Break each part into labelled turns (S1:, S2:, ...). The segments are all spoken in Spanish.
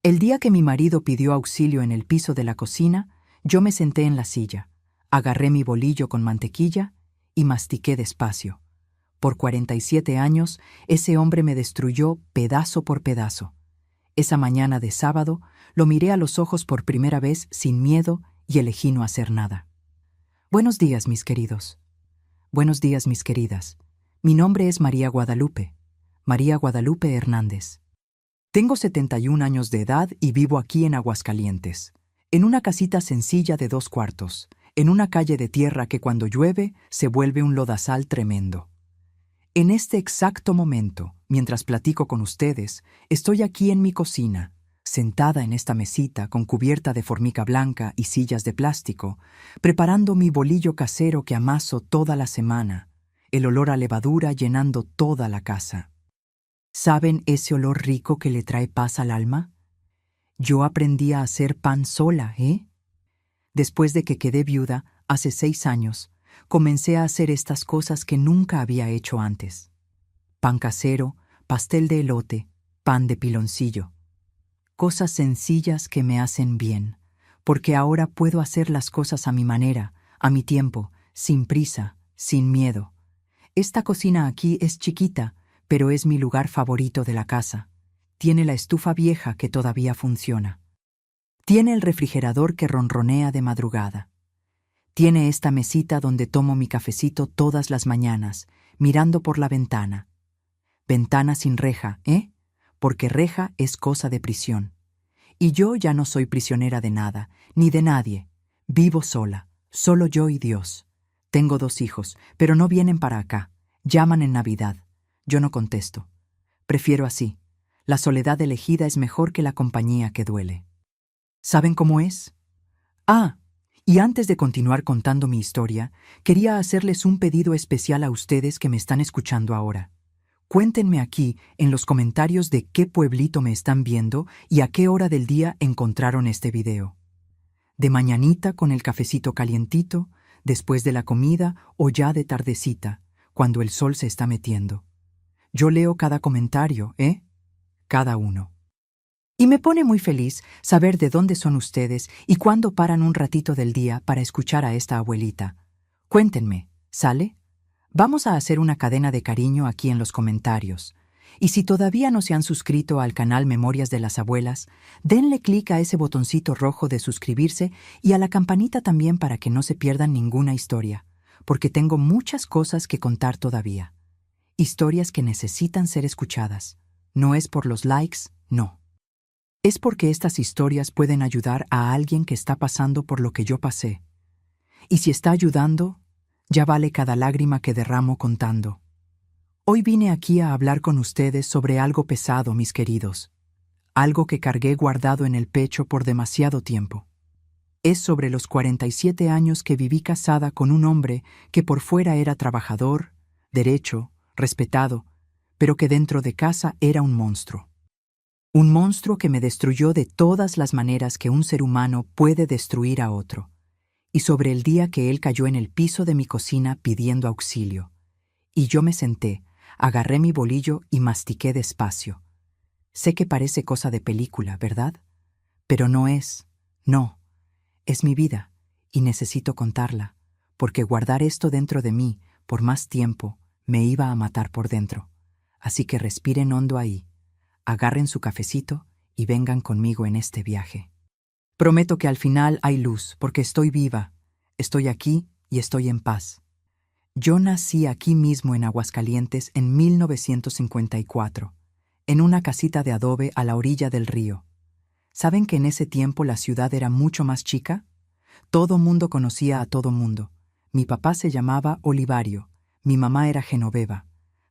S1: El día que mi marido pidió auxilio en el piso de la cocina, yo me senté en la silla, agarré mi bolillo con mantequilla y mastiqué despacio. Por 47 años, ese hombre me destruyó pedazo por pedazo. Esa mañana de sábado, lo miré a los ojos por primera vez sin miedo y elegí no hacer nada. Buenos días, mis queridos. Buenos días, mis queridas. Mi nombre es María Guadalupe Hernández. Tengo 71 años de edad y vivo aquí en Aguascalientes, en una casita sencilla de 2 cuartos, en una calle de tierra que cuando llueve se vuelve un lodazal tremendo. En este exacto momento, mientras platico con ustedes, estoy aquí en mi cocina, sentada en esta mesita con cubierta de formica blanca y sillas de plástico, preparando mi bolillo casero que amaso toda la semana, el olor a levadura llenando toda la casa. ¿Saben ese olor rico que le trae paz al alma? Yo aprendí a hacer pan sola, ¿eh? Después de que quedé viuda, hace 6 años, comencé a hacer estas cosas que nunca había hecho antes. Pan casero, pastel de elote, pan de piloncillo. Cosas sencillas que me hacen bien, porque ahora puedo hacer las cosas a mi manera, a mi tiempo, sin prisa, sin miedo. Esta cocina aquí es chiquita, pero es mi lugar favorito de la casa. Tiene la estufa vieja que todavía funciona. Tiene el refrigerador que ronronea de madrugada. Tiene esta mesita donde tomo mi cafecito todas las mañanas, mirando por la ventana. Ventana sin reja, ¿eh? Porque reja es cosa de prisión. Y yo ya no soy prisionera de nada, ni de nadie. Vivo sola, solo yo y Dios. Tengo 2 hijos, pero no vienen para acá. Llaman en Navidad. Yo no contesto. Prefiero así. La soledad elegida es mejor que la compañía que duele. ¿Saben cómo es? Y antes de continuar contando mi historia, quería hacerles un pedido especial a ustedes que me están escuchando ahora. Cuéntenme aquí en los comentarios de qué pueblito me están viendo y a qué hora del día encontraron este video. De mañanita con el cafecito calientito, después de la comida o ya de tardecita, cuando el sol se está metiendo. Yo leo cada comentario, cada uno. Y me pone muy feliz saber de dónde son ustedes y cuándo paran un ratito del día para escuchar a esta abuelita. Cuéntenme, ¿sale? Vamos a hacer una cadena de cariño aquí en los comentarios. Y si todavía no se han suscrito al canal Memorias de las Abuelas, denle clic a ese botoncito rojo de suscribirse y a la campanita también para que no se pierdan ninguna historia, porque tengo muchas cosas que contar todavía. Historias que necesitan ser escuchadas. No es por los likes, no. Es porque estas historias pueden ayudar a alguien que está pasando por lo que yo pasé. Y si está ayudando, ya vale cada lágrima que derramo contando. Hoy vine aquí a hablar con ustedes sobre algo pesado, mis queridos. Algo que cargué guardado en el pecho por demasiado tiempo. Es sobre los 47 años que viví casada con un hombre que por fuera era trabajador, derecho, respetado, pero que dentro de casa era un monstruo. Un monstruo que me destruyó de todas las maneras que un ser humano puede destruir a otro. Y sobre el día que él cayó en el piso de mi cocina pidiendo auxilio. Y yo me senté, agarré mi bolillo y mastiqué despacio. Sé que parece cosa de película, ¿verdad? Pero no es, no. Es mi vida, y necesito contarla, porque guardar esto dentro de mí, por más tiempo, me iba a matar por dentro. Así que respiren hondo ahí, agarren su cafecito y vengan conmigo en este viaje. Prometo que al final hay luz, porque estoy viva, estoy aquí y estoy en paz. Yo nací aquí mismo en Aguascalientes en 1954, en una casita de adobe a la orilla del río. ¿Saben que en ese tiempo la ciudad era mucho más chica? Todo mundo conocía a todo mundo. Mi papá se llamaba Olivario, mi mamá era Genoveva.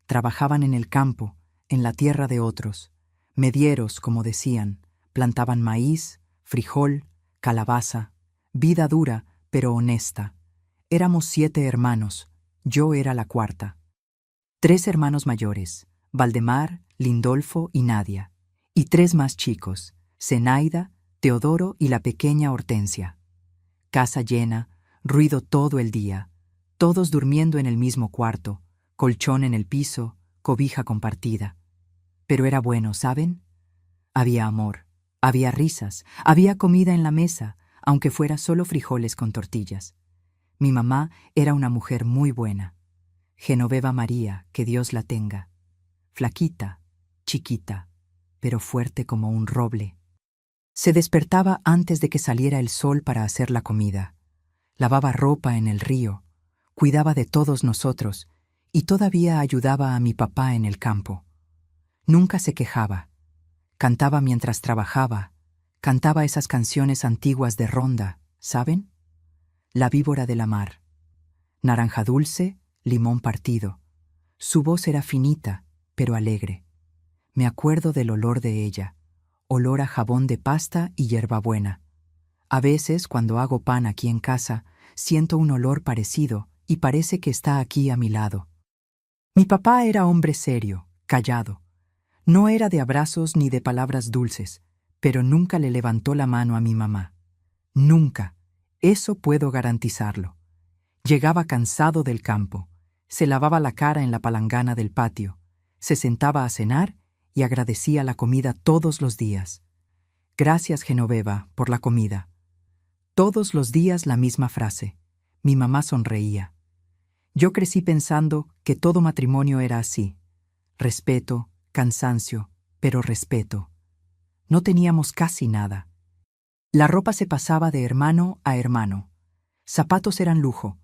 S1: Trabajaban en el campo, en la tierra de otros. Medieros, como decían, plantaban maíz, frijol, calabaza. Vida dura, pero honesta. Éramos 7 hermanos, yo era la cuarta. 3 hermanos mayores, Valdemar, Lindolfo y Nadia. Y 3 más chicos, Zenaida, Teodoro y la pequeña Hortensia. Casa llena, ruido todo el día, todos durmiendo en el mismo cuarto, colchón en el piso, cobija compartida. Pero era bueno, ¿saben? Había amor, Había risas, había comida en la mesa, aunque fuera solo frijoles con tortillas. Mi mamá era una mujer muy buena. Genoveva María, que Dios la tenga. Flaquita, chiquita, pero fuerte como un roble. Se despertaba antes de que saliera el sol para hacer la comida. Lavaba ropa en el río, cuidaba de todos nosotros y todavía ayudaba a mi papá en el campo. Nunca se quejaba. Cantaba mientras trabajaba. Cantaba esas canciones antiguas de ronda, ¿saben? La víbora de la mar. Naranja dulce, limón partido. Su voz era finita, pero alegre. Me acuerdo del olor de ella, olor a jabón de pasta y hierbabuena. A veces, cuando hago pan aquí en casa, siento un olor parecido y parece que está aquí a mi lado. Mi papá era hombre serio, callado. No era de abrazos ni de palabras dulces, pero nunca le levantó la mano a mi mamá. Nunca. Eso puedo garantizarlo. Llegaba cansado del campo, se lavaba la cara en la palangana del patio, se sentaba a cenar y agradecía la comida todos los días. Gracias, Genoveva, por la comida. Todos los días la misma frase. Mi mamá sonreía. Yo crecí pensando que todo matrimonio era así. Respeto, cansancio, pero respeto. No teníamos casi nada. La ropa se pasaba de hermano a hermano. Zapatos eran lujo.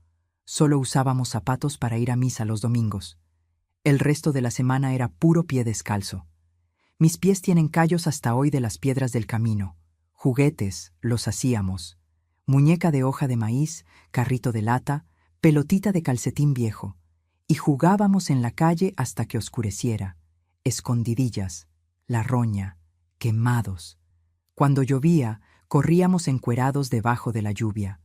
S1: Solo usábamos zapatos para ir a misa los domingos. El resto de la semana era puro pie descalzo. Mis pies tienen callos hasta hoy de las piedras del camino. Juguetes, los hacíamos. Muñeca de hoja de maíz, carrito de lata, pelotita de calcetín viejo. Y jugábamos en la calle hasta que oscureciera. Escondidillas, la roña, quemados. Cuando llovía, corríamos encuerados debajo de la lluvia.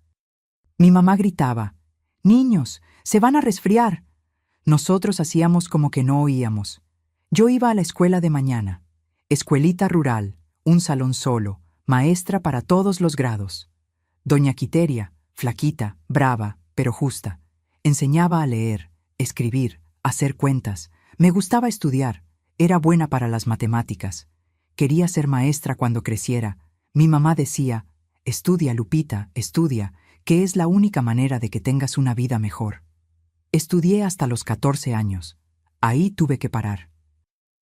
S1: Mi mamá gritaba: «Niños, se van a resfriar». Nosotros hacíamos como que no oíamos. Yo iba a la escuela de mañana. Escuelita rural, un salón solo, maestra para todos los grados. Doña Quiteria, flaquita, brava, pero justa. Enseñaba a leer, escribir, hacer cuentas. Me gustaba estudiar. Era buena para las matemáticas. Quería ser maestra cuando creciera. Mi mamá decía: «Estudia, Lupita, estudia, que es la única manera de que tengas una vida mejor». Estudié hasta los 14 años. Ahí tuve que parar.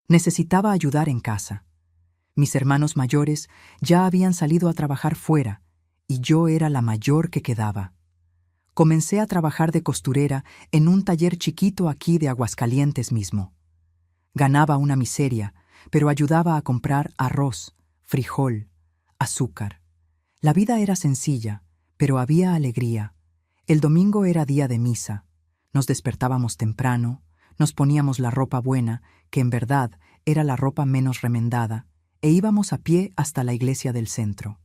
S1: Necesitaba ayudar en casa. Mis hermanos mayores ya habían salido a trabajar fuera y yo era la mayor que quedaba. Comencé a trabajar de costurera en un taller chiquito aquí de Aguascalientes mismo. Ganaba una miseria, pero ayudaba a comprar arroz, frijol, azúcar. La vida era sencilla, pero había alegría. El domingo era día de misa. Nos despertábamos temprano, nos poníamos la ropa buena, que en verdad era la ropa menos remendada, e íbamos a pie hasta la iglesia del centro.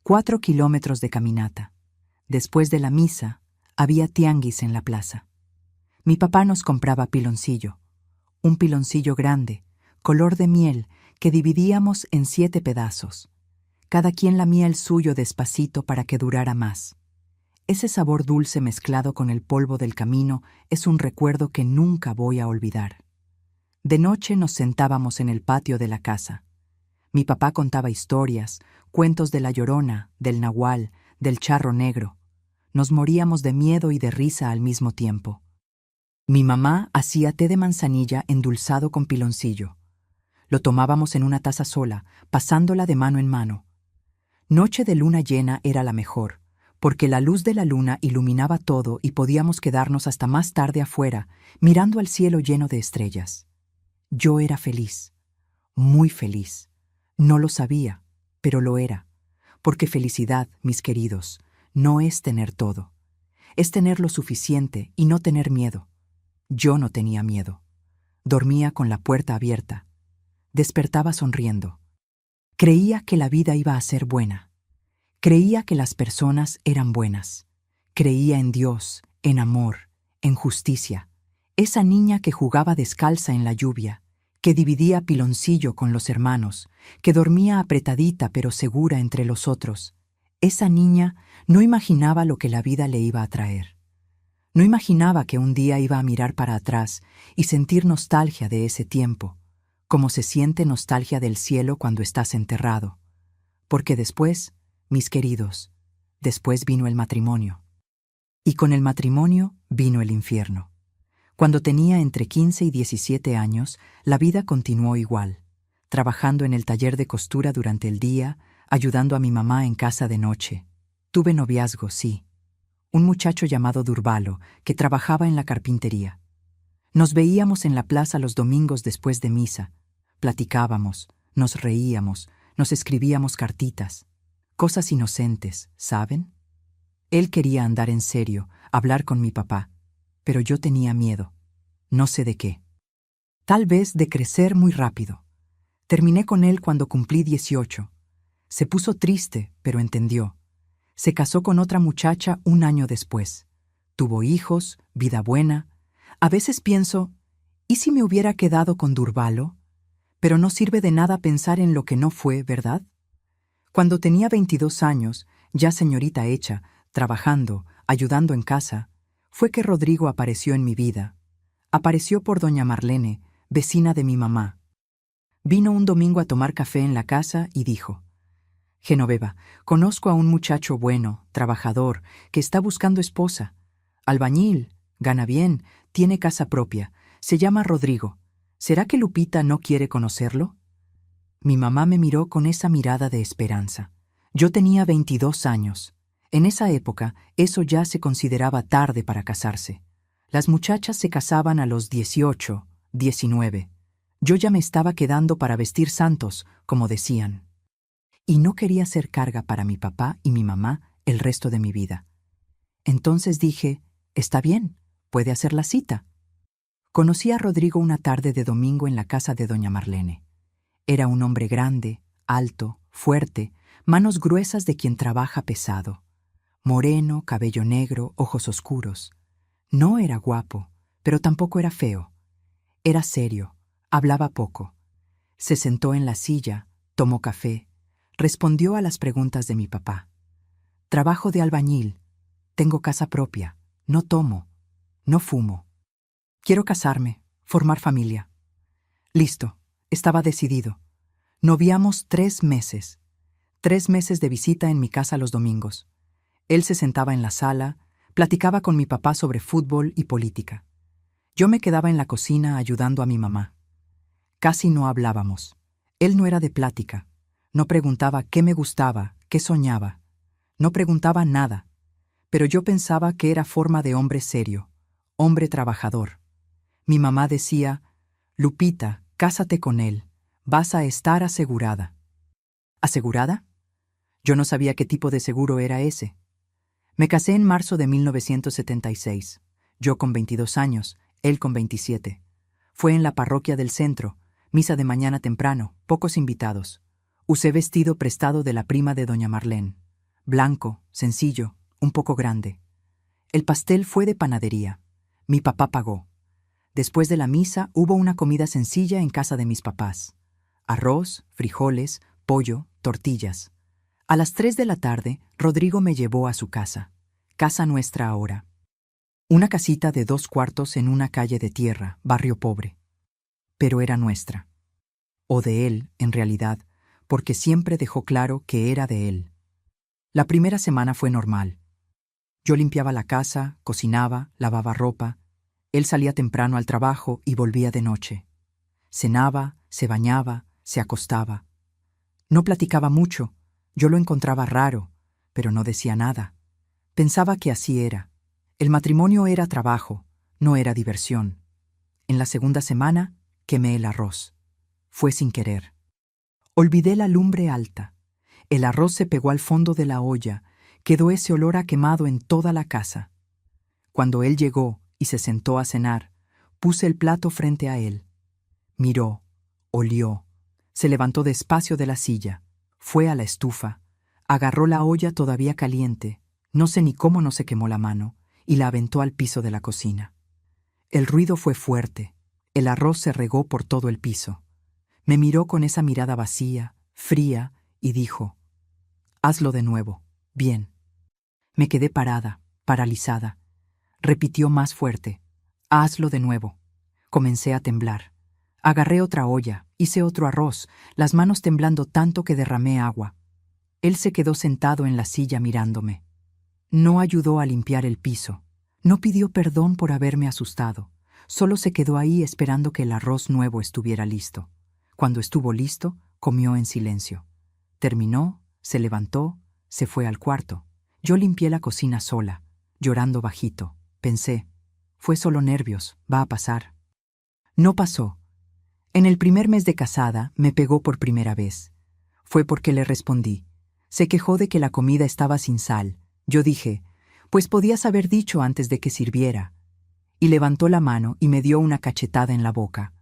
S1: 4 kilómetros de caminata. Después de la misa, había tianguis en la plaza. Mi papá nos compraba piloncillo. Un piloncillo grande, color de miel, que dividíamos en 7 pedazos. Cada quien lamía el suyo despacito para que durara más. Ese sabor dulce mezclado con el polvo del camino es un recuerdo que nunca voy a olvidar. De noche nos sentábamos en el patio de la casa. Mi papá contaba historias, cuentos de la Llorona, del Nahual, del Charro Negro. Nos moríamos de miedo y de risa al mismo tiempo. Mi mamá hacía té de manzanilla endulzado con piloncillo. Lo tomábamos en una taza sola, pasándola de mano en mano. Noche de luna llena era la mejor, porque la luz de la luna iluminaba todo y podíamos quedarnos hasta más tarde afuera, mirando al cielo lleno de estrellas. Yo era feliz, muy feliz. No lo sabía, pero lo era, porque felicidad, mis queridos, no es tener todo. Es tener lo suficiente y no tener miedo. Yo no tenía miedo. Dormía con la puerta abierta. Despertaba sonriendo. Creía que la vida iba a ser buena. Creía que las personas eran buenas. Creía en Dios, en amor, en justicia. Esa niña que jugaba descalza en la lluvia, que dividía piloncillo con los hermanos, que dormía apretadita pero segura entre los otros. Esa niña no imaginaba lo que la vida le iba a traer. No imaginaba que un día iba a mirar para atrás y sentir nostalgia de ese tiempo, como se siente nostalgia del cielo cuando estás enterrado. Porque después, mis queridos, después vino el matrimonio. Y con el matrimonio vino el infierno. Cuando tenía entre 15 y 17 años, la vida continuó igual, trabajando en el taller de costura durante el día, ayudando a mi mamá en casa de noche. Tuve noviazgo, sí. Un muchacho llamado Durbalo, que trabajaba en la carpintería. Nos veíamos en la plaza los domingos después de misa. Platicábamos, nos reíamos, nos escribíamos cartitas. Cosas inocentes, ¿saben? Él quería andar en serio, hablar con mi papá, pero yo tenía miedo. No sé de qué. Tal vez de crecer muy rápido. Terminé con él cuando cumplí 18. Se puso triste, pero entendió. Se casó con otra muchacha un año después. Tuvo hijos, vida buena. A veces pienso, ¿y si me hubiera quedado con Durbalo? Pero no sirve de nada pensar en lo que no fue, ¿verdad? Cuando tenía 22 años, ya señorita hecha, trabajando, ayudando en casa, fue que Rodrigo apareció en mi vida. Apareció por doña Marlene, vecina de mi mamá. Vino un domingo a tomar café en la casa y dijo: Genoveva, conozco a un muchacho bueno, trabajador, que está buscando esposa. Albañil, gana bien, tiene casa propia, se llama Rodrigo. ¿Será que Lupita no quiere conocerlo? Mi mamá me miró con esa mirada de esperanza. Yo tenía 22 años. En esa época, eso ya se consideraba tarde para casarse. Las muchachas se casaban a los 18, 19. Yo ya me estaba quedando para vestir santos, como decían. Y no quería ser carga para mi papá y mi mamá el resto de mi vida. Entonces dije, está bien, puede hacer la cita. Conocí a Rodrigo una tarde de domingo en la casa de doña Marlene. Era un hombre grande, alto, fuerte, manos gruesas de quien trabaja pesado. Moreno, cabello negro, ojos oscuros. No era guapo, pero tampoco era feo. Era serio, hablaba poco. Se sentó en la silla, tomó café, respondió a las preguntas de mi papá. Trabajo de albañil, tengo casa propia, no tomo, no fumo. Quiero casarme, formar familia. Listo, estaba decidido. Noviamos 3 meses. 3 meses de visita en mi casa los domingos. Él se sentaba en la sala, platicaba con mi papá sobre fútbol y política. Yo me quedaba en la cocina ayudando a mi mamá. Casi no hablábamos. Él no era de plática. No preguntaba qué me gustaba, qué soñaba. No preguntaba nada. Pero yo pensaba que era forma de hombre serio, hombre trabajador. Mi mamá decía, Lupita, cásate con él, vas a estar asegurada. ¿Asegurada? Yo no sabía qué tipo de seguro era ese. Me casé en marzo de 1976, yo con 22 años, él con 27. Fue en la parroquia del centro, misa de mañana temprano, pocos invitados. Usé vestido prestado de la prima de doña Marlene. Blanco, sencillo, un poco grande. El pastel fue de panadería. Mi papá pagó. Después de la misa hubo una comida sencilla en casa de mis papás. Arroz, frijoles, pollo, tortillas. A las 3 de la tarde, Rodrigo me llevó a su casa. Casa nuestra ahora. Una casita de 2 cuartos en una calle de tierra, barrio pobre. Pero era nuestra. O de él, en realidad, porque siempre dejó claro que era de él. La primera semana fue normal. Yo limpiaba la casa, cocinaba, lavaba ropa. Él salía temprano al trabajo y volvía de noche. Cenaba, se bañaba, se acostaba. No platicaba mucho. Yo lo encontraba raro, pero no decía nada. Pensaba que así era. El matrimonio era trabajo, no era diversión. En la segunda semana, quemé el arroz. Fue sin querer. Olvidé la lumbre alta. El arroz se pegó al fondo de la olla. Quedó ese olor a quemado en toda la casa. Cuando él llegó y se sentó a cenar, puse el plato frente a él. Miró, olió, se levantó despacio de la silla, fue a la estufa, agarró la olla todavía caliente, no sé ni cómo no se quemó la mano, y la aventó al piso de la cocina. El ruido fue fuerte, el arroz se regó por todo el piso. Me miró con esa mirada vacía, fría, y dijo, «Hazlo de nuevo, bien». Me quedé parada, paralizada. Repitió más fuerte, «Hazlo de nuevo». Comencé a temblar. Agarré otra olla, hice otro arroz, las manos temblando tanto que derramé agua. Él se quedó sentado en la silla mirándome. No ayudó a limpiar el piso. No pidió perdón por haberme asustado. Solo se quedó ahí esperando que el arroz nuevo estuviera listo. Cuando estuvo listo, comió en silencio. Terminó, se levantó, se fue al cuarto. Yo limpié la cocina sola, llorando bajito. Pensé, fue solo nervios, va a pasar. No pasó. En el primer mes de casada me pegó por primera vez. Fue porque le respondí. Se quejó de que la comida estaba sin sal. Yo dije, pues podías haber dicho antes de que sirviera. Y levantó la mano y me dio una cachetada en la boca.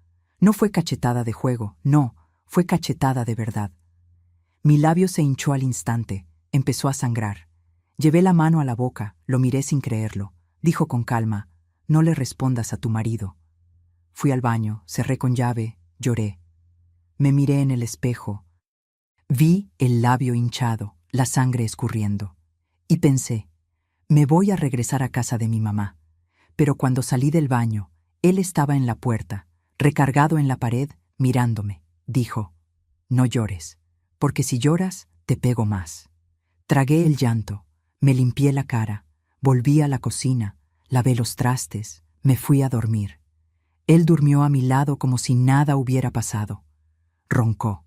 S1: No fue cachetada de juego, no, fue cachetada de verdad. Mi labio se hinchó al instante, empezó a sangrar. Llevé la mano a la boca, lo miré sin creerlo. Dijo con calma, no le respondas a tu marido. Fui al baño, cerré con llave, lloré. Me miré en el espejo. Vi el labio hinchado, la sangre escurriendo. Y pensé, me voy a regresar a casa de mi mamá. Pero cuando salí del baño, él estaba en la puerta, recargado en la pared, mirándome. Dijo, no llores, porque si lloras, te pego más. Tragué el llanto, me limpié la cara, volví a la cocina, lavé los trastes, me fui a dormir. Él durmió a mi lado como si nada hubiera pasado. Roncó.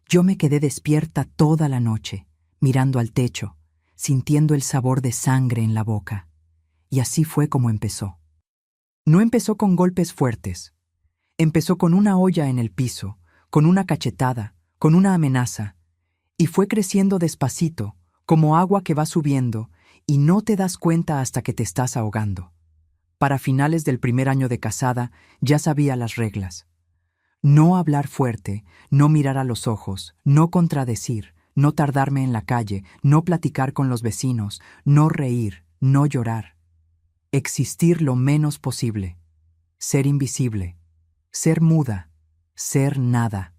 S1: Yo me quedé despierta toda la noche, mirando al techo, sintiendo el sabor de sangre en la boca. Y así fue como empezó. No empezó con golpes fuertes. Empezó con una olla en el piso, con una cachetada, con una amenaza. Y fue creciendo despacito, como agua que va subiendo, y no te das cuenta hasta que te estás ahogando. Para finales del primer año de casada, ya sabía las reglas. No hablar fuerte, no mirar a los ojos, no contradecir, no tardarme en la calle, no platicar con los vecinos, no reír, no llorar. Existir lo menos posible. Ser invisible. Ser muda. Ser nada.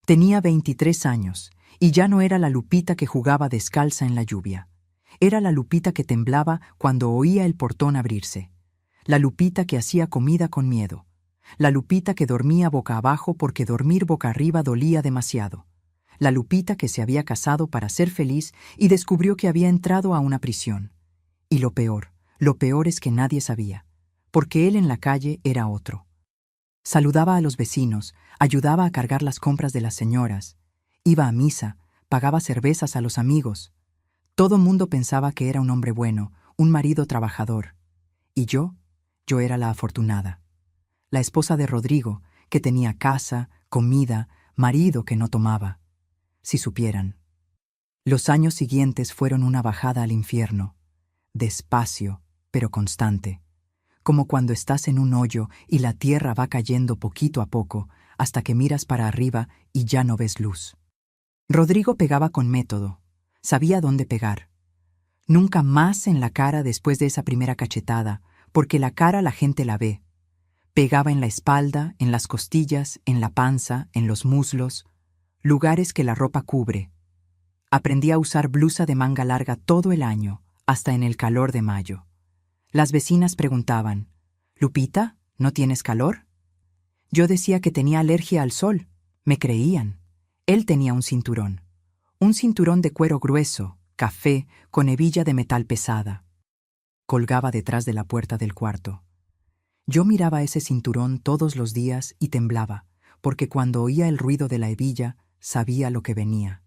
S1: Tenía 23 años, y ya no era la Lupita que jugaba descalza en la lluvia. Era la Lupita que temblaba cuando oía el portón abrirse. La Lupita que hacía comida con miedo. La Lupita que dormía boca abajo porque dormir boca arriba dolía demasiado. La Lupita que se había casado para ser feliz y descubrió que había entrado a una prisión. Y lo peor es que nadie sabía, porque él en la calle era otro. Saludaba a los vecinos, ayudaba a cargar las compras de las señoras, iba a misa, pagaba cervezas a los amigos. Todo mundo pensaba que era un hombre bueno, un marido trabajador. Y yo era la afortunada. La esposa de Rodrigo, que tenía casa, comida, marido que no tomaba. Si supieran. Los años siguientes fueron una bajada al infierno, despacio, pero constante, como cuando estás en un hoyo y la tierra va cayendo poquito a poco hasta que miras para arriba y ya no ves luz. Rodrigo pegaba con método, sabía dónde pegar. Nunca más en la cara después de esa primera cachetada, porque la cara la gente la ve. Pegaba en la espalda, en las costillas, en la panza, en los muslos, lugares que la ropa cubre. Aprendí a usar blusa de manga larga todo el año, hasta en el calor de mayo. Las vecinas preguntaban, «Lupita, ¿no tienes calor?» Yo decía que tenía alergia al sol. Me creían. Él tenía un cinturón de cuero grueso, café, con hebilla de metal pesada. Colgaba detrás de la puerta del cuarto. Yo miraba ese cinturón todos los días y temblaba, porque cuando oía el ruido de la hebilla, sabía lo que venía.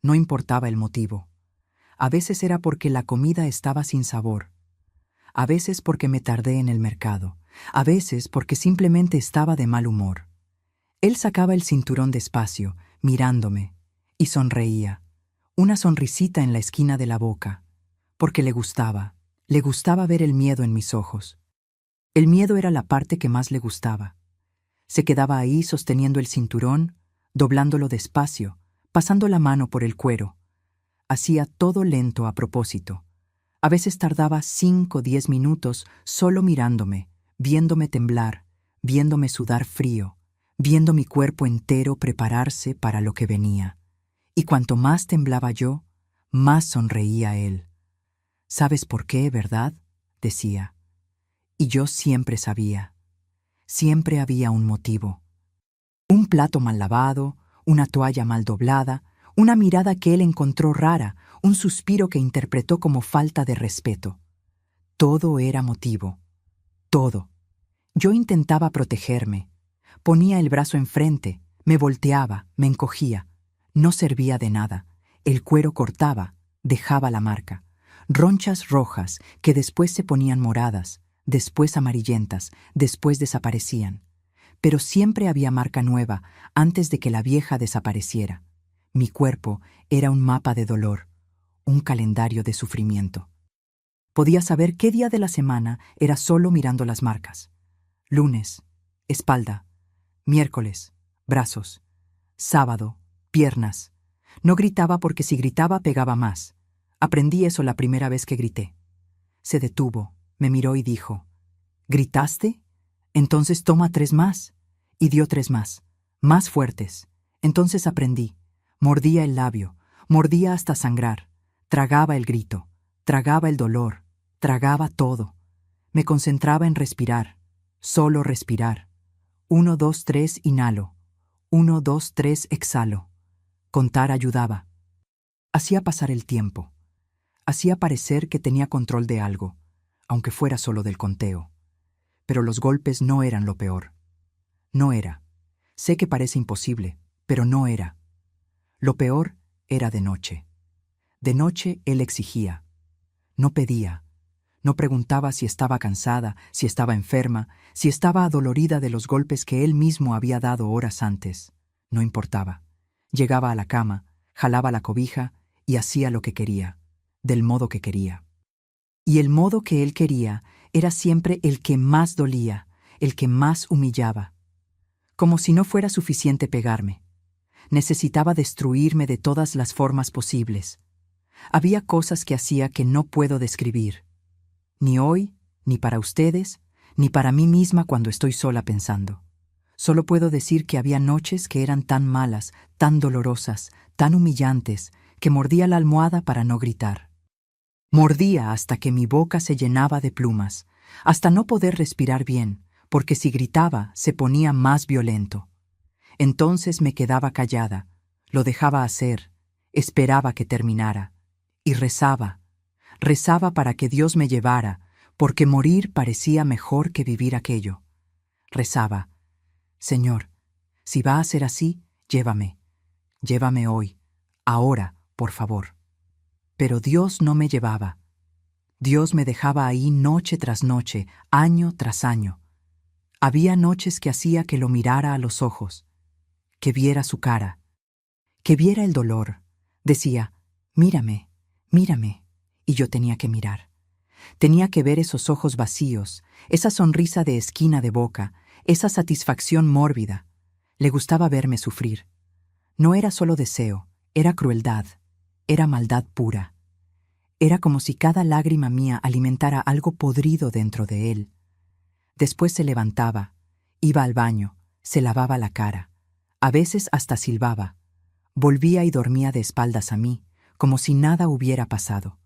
S1: No importaba el motivo. A veces era porque la comida estaba sin sabor. A veces porque me tardé en el mercado. A veces porque simplemente estaba de mal humor. Él sacaba el cinturón despacio, mirándome, y sonreía. Una sonrisita en la esquina de la boca. Porque le gustaba ver el miedo en mis ojos. El miedo era la parte que más le gustaba. Se quedaba ahí sosteniendo el cinturón, doblándolo despacio, pasando la mano por el cuero. Hacía todo lento a propósito. A veces tardaba 5 o 10 minutos solo mirándome, viéndome temblar, viéndome sudar frío, viendo mi cuerpo entero prepararse para lo que venía. Y cuanto más temblaba yo, más sonreía él. «¿Sabes por qué, verdad?», decía. Y yo siempre sabía. Siempre había un motivo. Un plato mal lavado, una toalla mal doblada, una mirada que él encontró rara, un suspiro que interpretó como falta de respeto. Todo era motivo. Todo. Yo intentaba protegerme. Ponía el brazo enfrente, me volteaba, me encogía. No servía de nada. El cuero cortaba, dejaba la marca. Ronchas rojas que después se ponían moradas, después amarillentas, después desaparecían. Pero siempre había marca nueva antes de que la vieja desapareciera. Mi cuerpo era un mapa de dolor, un calendario de sufrimiento. Podía saber qué día de la semana era solo mirando las marcas. Lunes, espalda. Miércoles, brazos. Sábado, piernas. No gritaba porque si gritaba pegaba más. Aprendí eso la primera vez que grité. Se detuvo, me miró y dijo, ¿gritaste? Entonces toma 3 más. Y dio 3 más fuertes. Entonces aprendí. Mordía el labio, mordía hasta sangrar. Tragaba el grito, tragaba el dolor, tragaba todo. Me concentraba en respirar, solo respirar. 1, 2, 3, inhalo. 1, 2, 3, exhalo. Contar ayudaba. Hacía pasar el tiempo. Hacía parecer que tenía control de algo, aunque fuera solo del conteo. Pero los golpes no eran lo peor. No era. Sé que parece imposible, pero no era. Lo peor era de noche. De noche él exigía. No pedía. No preguntaba si estaba cansada, si estaba enferma, si estaba adolorida de los golpes que él mismo había dado horas antes. No importaba. Llegaba a la cama, jalaba la cobija y hacía lo que quería, del modo que quería. Y el modo que él quería era siempre el que más dolía, el que más humillaba. Como si no fuera suficiente pegarme. Necesitaba destruirme de todas las formas posibles. Había cosas que hacía que no puedo describir. Ni hoy, ni para ustedes, ni para mí misma cuando estoy sola pensando. Solo puedo decir que había noches que eran tan malas, tan dolorosas, tan humillantes, que mordía la almohada para no gritar. Mordía hasta que mi boca se llenaba de plumas, hasta no poder respirar bien, porque si gritaba se ponía más violento. Entonces me quedaba callada, lo dejaba hacer, esperaba que terminara, y rezaba. Rezaba para que Dios me llevara, porque morir parecía mejor que vivir aquello. Rezaba, Señor, si va a ser así, llévame. Llévame hoy, ahora, por favor. Pero Dios no me llevaba. Dios me dejaba ahí noche tras noche, año tras año. Había noches que hacía que lo mirara a los ojos, que viera su cara, que viera el dolor. Decía, mírame, mírame. Y yo tenía que mirar. Tenía que ver esos ojos vacíos, esa sonrisa de esquina de boca, esa satisfacción mórbida. Le gustaba verme sufrir. No era solo deseo, era crueldad, era maldad pura. Era como si cada lágrima mía alimentara algo podrido dentro de él. Después se levantaba, iba al baño, se lavaba la cara. A veces hasta silbaba. Volvía y dormía de espaldas a mí, como si nada hubiera pasado,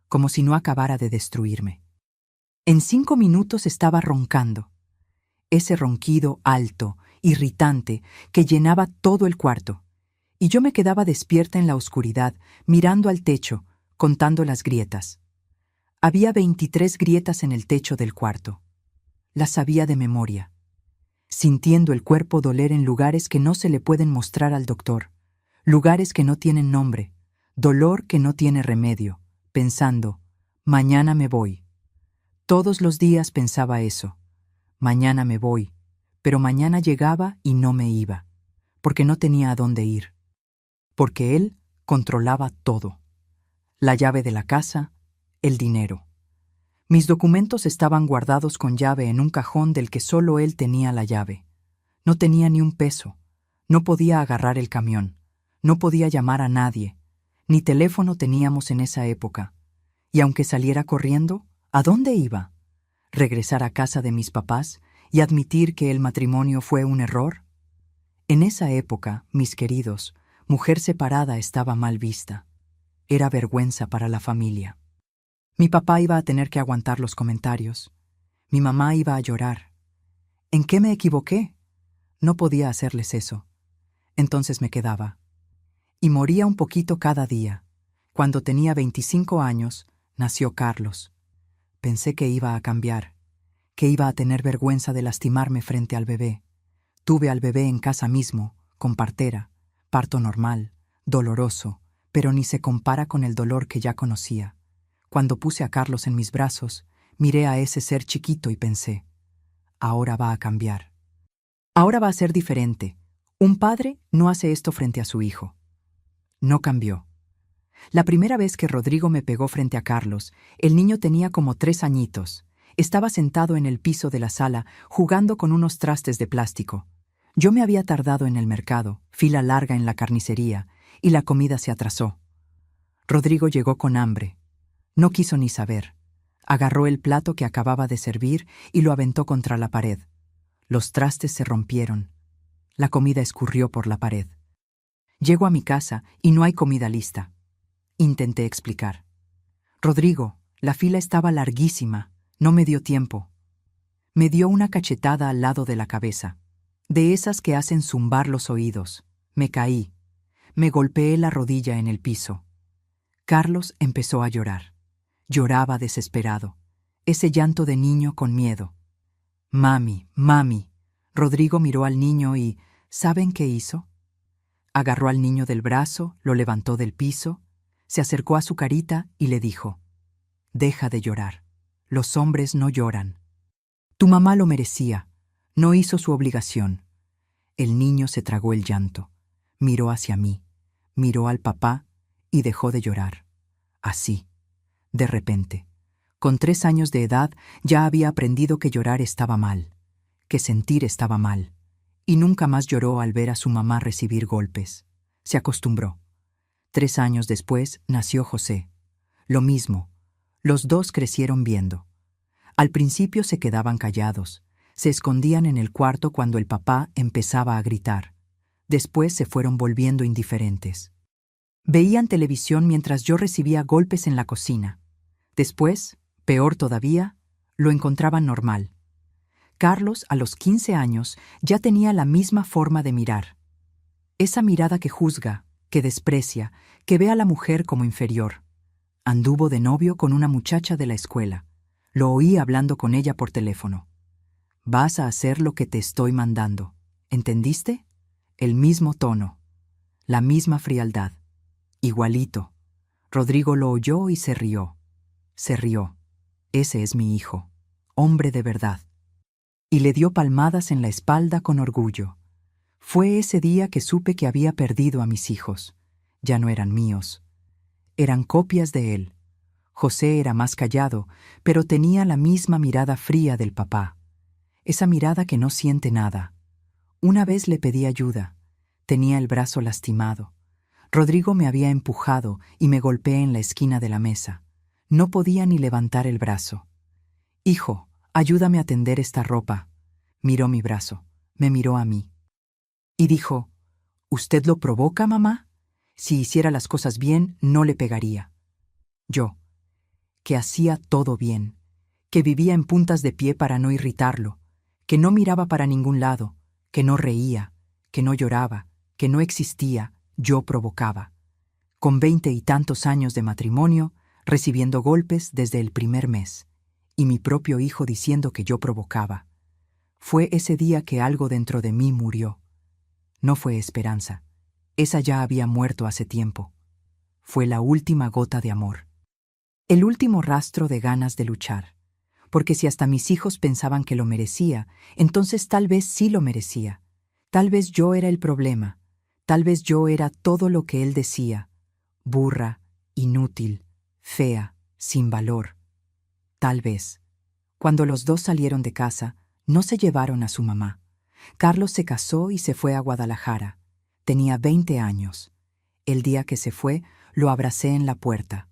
S1: como si no acabara de destruirme. En 5 minutos estaba roncando. Ese ronquido alto, irritante, que llenaba todo el cuarto. Y yo me quedaba despierta en la oscuridad, mirando al techo, contando las grietas. Había 23 grietas en el techo del cuarto. Las sabía de memoria. Sintiendo el cuerpo doler en lugares que no se le pueden mostrar al doctor, lugares que no tienen nombre, dolor que no tiene remedio, pensando, mañana me voy. Todos los días pensaba eso, mañana me voy, pero mañana llegaba y no me iba, porque no tenía a dónde ir, porque él controlaba todo, la llave de la casa, el dinero. Mis documentos estaban guardados con llave en un cajón del que solo él tenía la llave. No tenía ni un peso, no podía agarrar el camión, no podía llamar a nadie, ni teléfono teníamos en esa época. Y aunque saliera corriendo, ¿a dónde iba? ¿Regresar a casa de mis papás y admitir que el matrimonio fue un error? En esa época, mis queridos, mujer separada estaba mal vista. Era vergüenza para la familia. Mi papá iba a tener que aguantar los comentarios. Mi mamá iba a llorar. ¿En qué me equivoqué? No podía hacerles eso. Entonces me quedaba. Y moría un poquito cada día. Cuando tenía 25 años, nació Carlos. Pensé que iba a cambiar, que iba a tener vergüenza de lastimarme frente al bebé. Tuve al bebé en casa mismo, con partera, parto normal, doloroso, pero ni se compara con el dolor que ya conocía. Cuando puse a Carlos en mis brazos, miré a ese ser chiquito y pensé, ahora va a cambiar. Ahora va a ser diferente. Un padre no hace esto frente a su hijo. No cambió. La primera vez que Rodrigo me pegó frente a Carlos, el niño tenía como 3 añitos. Estaba sentado en el piso de la sala, jugando con unos trastes de plástico. Yo me había tardado en el mercado, fila larga en la carnicería, y la comida se atrasó. Rodrigo llegó con hambre. No quiso ni saber. Agarró el plato que acababa de servir y lo aventó contra la pared. Los trastes se rompieron. La comida escurrió por la pared. Llego a mi casa y no hay comida lista. Intenté explicar. Rodrigo, la fila estaba larguísima. No me dio tiempo. Me dio una cachetada al lado de la cabeza. De esas que hacen zumbar los oídos. Me caí. Me golpeé la rodilla en el piso. Carlos empezó a llorar. Lloraba desesperado. Ese llanto de niño con miedo. Mami, mami. Rodrigo miró al niño y ¿saben qué hizo? Agarró al niño del brazo, lo levantó del piso, se acercó a su carita y le dijo, deja de llorar. Los hombres no lloran. Tu mamá lo merecía. No hizo su obligación. El niño se tragó el llanto. Miró hacia mí. Miró al papá y dejó de llorar. Así, de repente. Con 3 años de edad ya había aprendido que llorar estaba mal, que sentir estaba mal, y nunca más lloró al ver a su mamá recibir golpes. Se acostumbró. 3 años después nació José. Lo mismo. Los dos crecieron viendo. Al principio se quedaban callados, se escondían en el cuarto cuando el papá empezaba a gritar. Después se fueron volviendo indiferentes. Veían televisión mientras yo recibía golpes en la cocina. Después, peor todavía, lo encontraban normal. Carlos, a los 15 años, ya tenía la misma forma de mirar. Esa mirada que juzga, que desprecia, que ve a la mujer como inferior. Anduvo de novio con una muchacha de la escuela. Lo oí hablando con ella por teléfono. Vas a hacer lo que te estoy mandando. ¿Entendiste? El mismo tono. La misma frialdad. Igualito. Rodrigo lo oyó y se rió. Se rió. Ese es mi hijo. Hombre de verdad. Y le dio palmadas en la espalda con orgullo. Fue ese día que supe que había perdido a mis hijos. Ya no eran míos. Eran copias de él. José era más callado, pero tenía la misma mirada fría del papá. Esa mirada que no siente nada. Una vez le pedí ayuda. Tenía el brazo lastimado. Rodrigo me había empujado y me golpeé en la esquina de la mesa. No podía ni levantar el brazo. Hijo, ayúdame a tender esta ropa. Miró mi brazo, me miró a mí. Y dijo, ¿usted lo provoca, mamá? Si hiciera las cosas bien, no le pegaría. Yo, que hacía todo bien, que vivía en puntas de pie para no irritarlo, que no miraba para ningún lado, que no reía, que no lloraba, que no existía, yo provocaba. Con 20 y tantos años de matrimonio, recibiendo golpes desde el primer mes, y mi propio hijo diciendo que yo provocaba. Fue ese día que algo dentro de mí murió. No fue esperanza. Esa ya había muerto hace tiempo. Fue la última gota de amor. El último rastro de ganas de luchar. Porque si hasta mis hijos pensaban que lo merecía, entonces tal vez sí lo merecía. Tal vez yo era el problema. Tal vez yo era todo lo que él decía. Burra, inútil, fea, sin valor. Tal vez. Cuando los dos salieron de casa, no se llevaron a su mamá. Carlos se casó y se fue a Guadalajara. Tenía 20 años. El día que se fue, lo abracé en la puerta.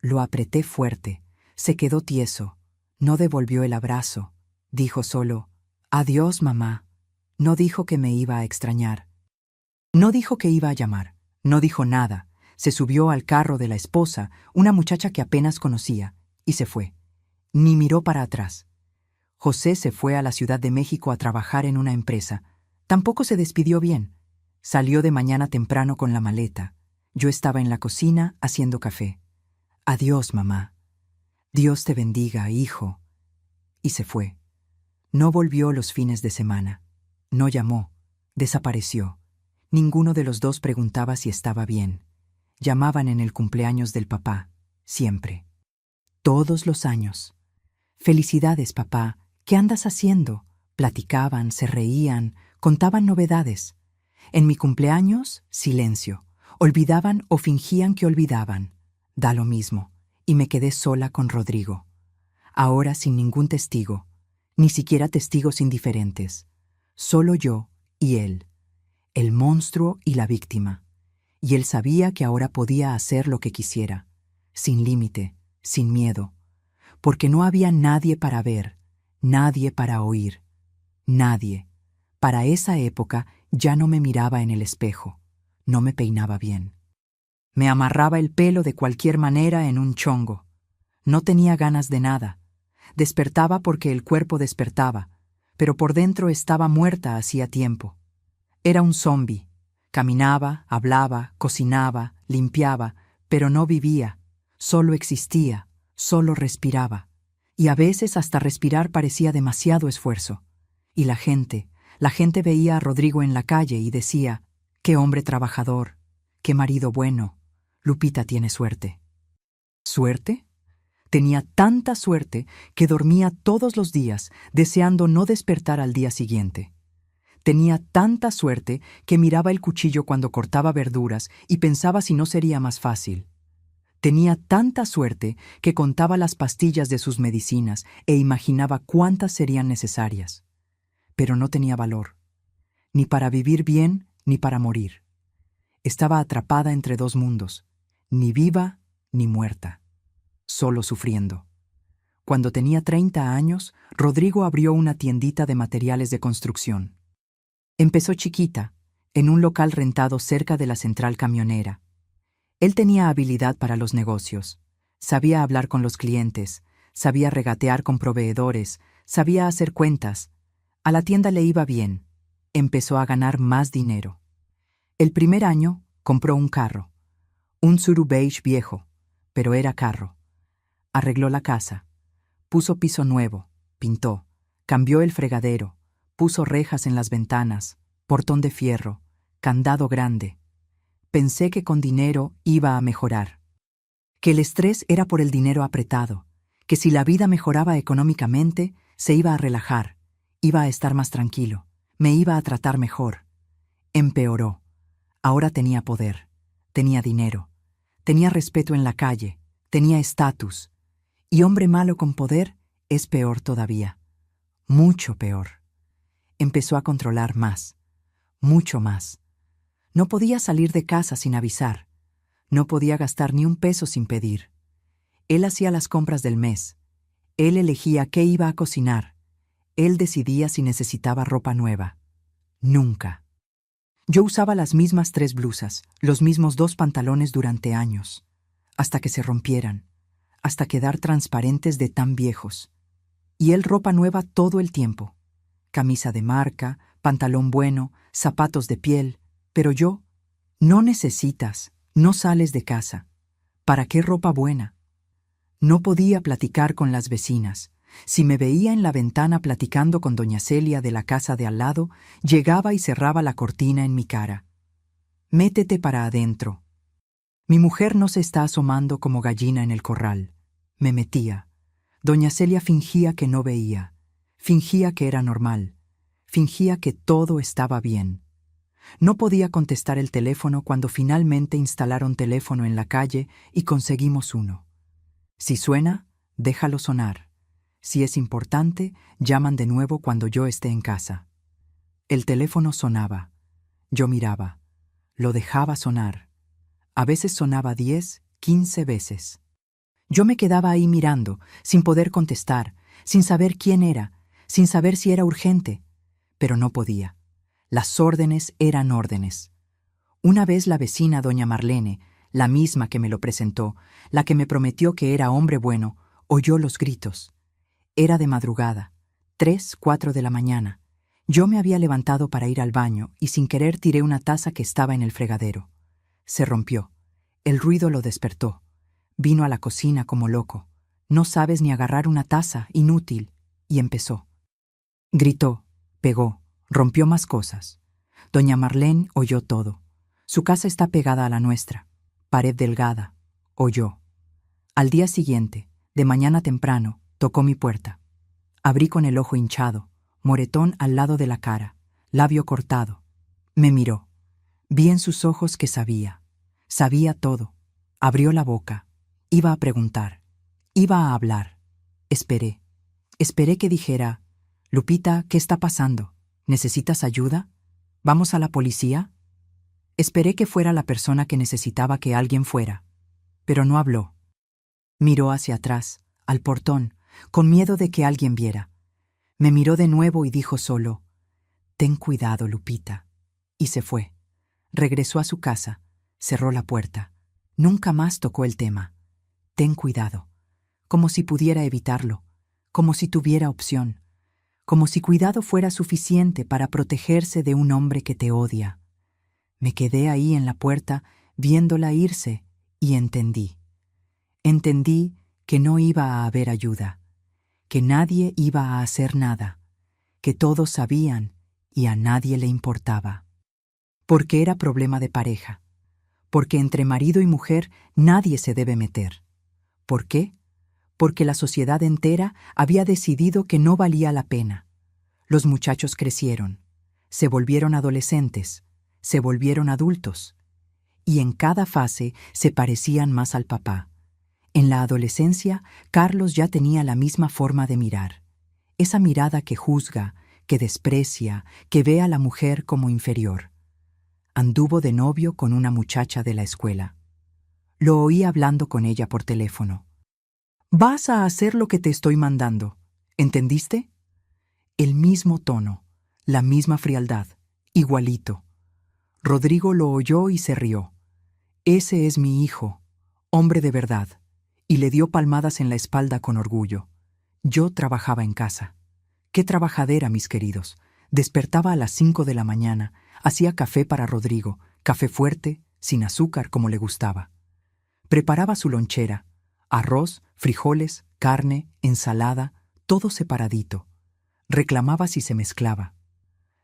S1: Lo apreté fuerte. Se quedó tieso. No devolvió el abrazo. Dijo solo, «Adiós, mamá». No dijo que me iba a extrañar. No dijo que iba a llamar. No dijo nada. Se subió al carro de la esposa, una muchacha que apenas conocía, y se fue. Ni miró para atrás. José se fue a la Ciudad de México a trabajar en una empresa. Tampoco se despidió bien. Salió de mañana temprano con la maleta. Yo estaba en la cocina haciendo café. Adiós, mamá. Dios te bendiga, hijo. Y se fue. No volvió los fines de semana. No llamó. Desapareció. Ninguno de los dos preguntaba si estaba bien. Llamaban en el cumpleaños del papá, siempre. Todos los años. Felicidades, papá. ¿Qué andas haciendo? Platicaban, se reían, contaban novedades. En mi cumpleaños, silencio. Olvidaban o fingían que olvidaban. Da lo mismo. Y me quedé sola con Rodrigo. Ahora sin ningún testigo, ni siquiera testigos indiferentes. Solo yo y él, el monstruo y la víctima. Y él sabía que ahora podía hacer lo que quisiera, sin límite, sin miedo, porque no había nadie para ver, nadie para oír, nadie. Para esa época ya no me miraba en el espejo, no me peinaba bien. Me amarraba el pelo de cualquier manera en un chongo. No tenía ganas de nada. Despertaba porque el cuerpo despertaba, pero por dentro estaba muerta hacía tiempo. Era un zombi. Caminaba, hablaba, cocinaba, limpiaba, pero no vivía, solo existía, solo respiraba. Y a veces hasta respirar parecía demasiado esfuerzo. Y la gente veía a Rodrigo en la calle y decía, qué hombre trabajador, qué marido bueno, Lupita tiene suerte. ¿Suerte? Tenía tanta suerte que dormía todos los días deseando no despertar al día siguiente. Tenía tanta suerte que miraba el cuchillo cuando cortaba verduras y pensaba si no sería más fácil. Tenía tanta suerte que contaba las pastillas de sus medicinas e imaginaba cuántas serían necesarias. Pero no tenía valor, ni para vivir bien ni para morir. Estaba atrapada entre dos mundos, ni viva ni muerta. Solo sufriendo. Cuando tenía 30 años, Rodrigo abrió una tiendita de materiales de construcción. Empezó chiquita, en un local rentado cerca de la central camionera. Él tenía habilidad para los negocios. Sabía hablar con los clientes, sabía regatear con proveedores, sabía hacer cuentas. A la tienda le iba bien. Empezó a ganar más dinero. El primer año compró un carro. Un Tsuru beige viejo, pero era carro. Arregló la casa, puso piso nuevo, pintó, cambió el fregadero, puso rejas en las ventanas, portón de fierro, candado grande. Pensé que con dinero iba a mejorar. Que el estrés era por el dinero apretado, que si la vida mejoraba económicamente, se iba a relajar, iba a estar más tranquilo, me iba a tratar mejor. Empeoró. Ahora tenía poder, tenía dinero, tenía respeto en la calle, tenía estatus. Y hombre malo con poder es peor todavía. Mucho peor. Empezó a controlar más. Mucho más. No podía salir de casa sin avisar. No podía gastar ni un peso sin pedir. Él hacía las compras del mes. Él elegía qué iba a cocinar. Él decidía si necesitaba ropa nueva. Nunca. Yo usaba las mismas 3 blusas, los mismos 2 pantalones durante años, hasta que se rompieran. Hasta quedar transparentes de tan viejos. Y él ropa nueva todo el tiempo. Camisa de marca, pantalón bueno, zapatos de piel. Pero yo, no necesitas, no sales de casa. ¿Para qué ropa buena? No podía platicar con las vecinas. Si me veía en la ventana platicando con doña Celia de la casa de al lado, llegaba y cerraba la cortina en mi cara. Métete para adentro. Mi mujer no se está asomando como gallina en el corral. Me metía. Doña Celia fingía que no veía. Fingía que era normal. Fingía que todo estaba bien. No podía contestar el teléfono cuando finalmente instalaron teléfono en la calle y conseguimos uno. Si suena, déjalo sonar. Si es importante, llaman de nuevo cuando yo esté en casa. El teléfono sonaba. Yo miraba. Lo dejaba sonar. A veces sonaba 10, 15 veces. Yo me quedaba ahí mirando, sin poder contestar, sin saber quién era, sin saber si era urgente. Pero no podía. Las órdenes eran órdenes. Una vez la vecina doña Marlene, la misma que me lo presentó, la que me prometió que era hombre bueno, oyó los gritos. Era de madrugada, 3, 4 de la mañana. Yo me había levantado para ir al baño y sin querer tiré una taza que estaba en el fregadero. Se rompió. El ruido lo despertó. Vino a la cocina como loco. No sabes ni agarrar una taza, inútil. Y empezó. Gritó, pegó, rompió más cosas. Doña Marlene oyó todo. Su casa está pegada a la nuestra. Pared delgada. Oyó. Al día siguiente, de mañana temprano, tocó mi puerta. Abrí con el ojo hinchado, moretón al lado de la cara, labio cortado. Me miró. Vi en sus ojos que sabía. Sabía todo. Abrió la boca. Iba a preguntar. Iba a hablar. Esperé. Esperé que dijera: Lupita, ¿qué está pasando? ¿Necesitas ayuda? ¿Vamos a la policía? Esperé que fuera la persona que necesitaba que alguien fuera. Pero no habló. Miró hacia atrás, al portón, con miedo de que alguien viera. Me miró de nuevo y dijo solo: Ten cuidado, Lupita. Y se fue. Regresó a su casa, cerró la puerta. Nunca más tocó el tema. Ten cuidado. Como si pudiera evitarlo, como si tuviera opción, como si cuidado fuera suficiente para protegerse de un hombre que te odia. Me quedé ahí en la puerta, viéndola irse, y entendí. Entendí que no iba a haber ayuda, que nadie iba a hacer nada, que todos sabían y a nadie le importaba. Porque era problema de pareja, porque entre marido y mujer nadie se debe meter. ¿Por qué? Porque la sociedad entera había decidido que no valía la pena. Los muchachos crecieron, se volvieron adolescentes, se volvieron adultos, y en cada fase se parecían más al papá. En la adolescencia, Carlos ya tenía la misma forma de mirar, esa mirada que juzga, que desprecia, que ve a la mujer como inferior. Anduvo de novio con una muchacha de la escuela. Lo oí hablando con ella por teléfono. Vas a hacer lo que te estoy mandando, ¿entendiste? El mismo tono, la misma frialdad, igualito. Rodrigo lo oyó y se rió. Ese es mi hijo, hombre de verdad, y le dio palmadas en la espalda con orgullo. Yo trabajaba en casa. Qué trabajadera, mis queridos. Despertaba a las 5 de la mañana, hacía café para Rodrigo, café fuerte, sin azúcar como le gustaba. Preparaba su lonchera, arroz, frijoles, carne, ensalada, todo separadito. Reclamaba si se mezclaba.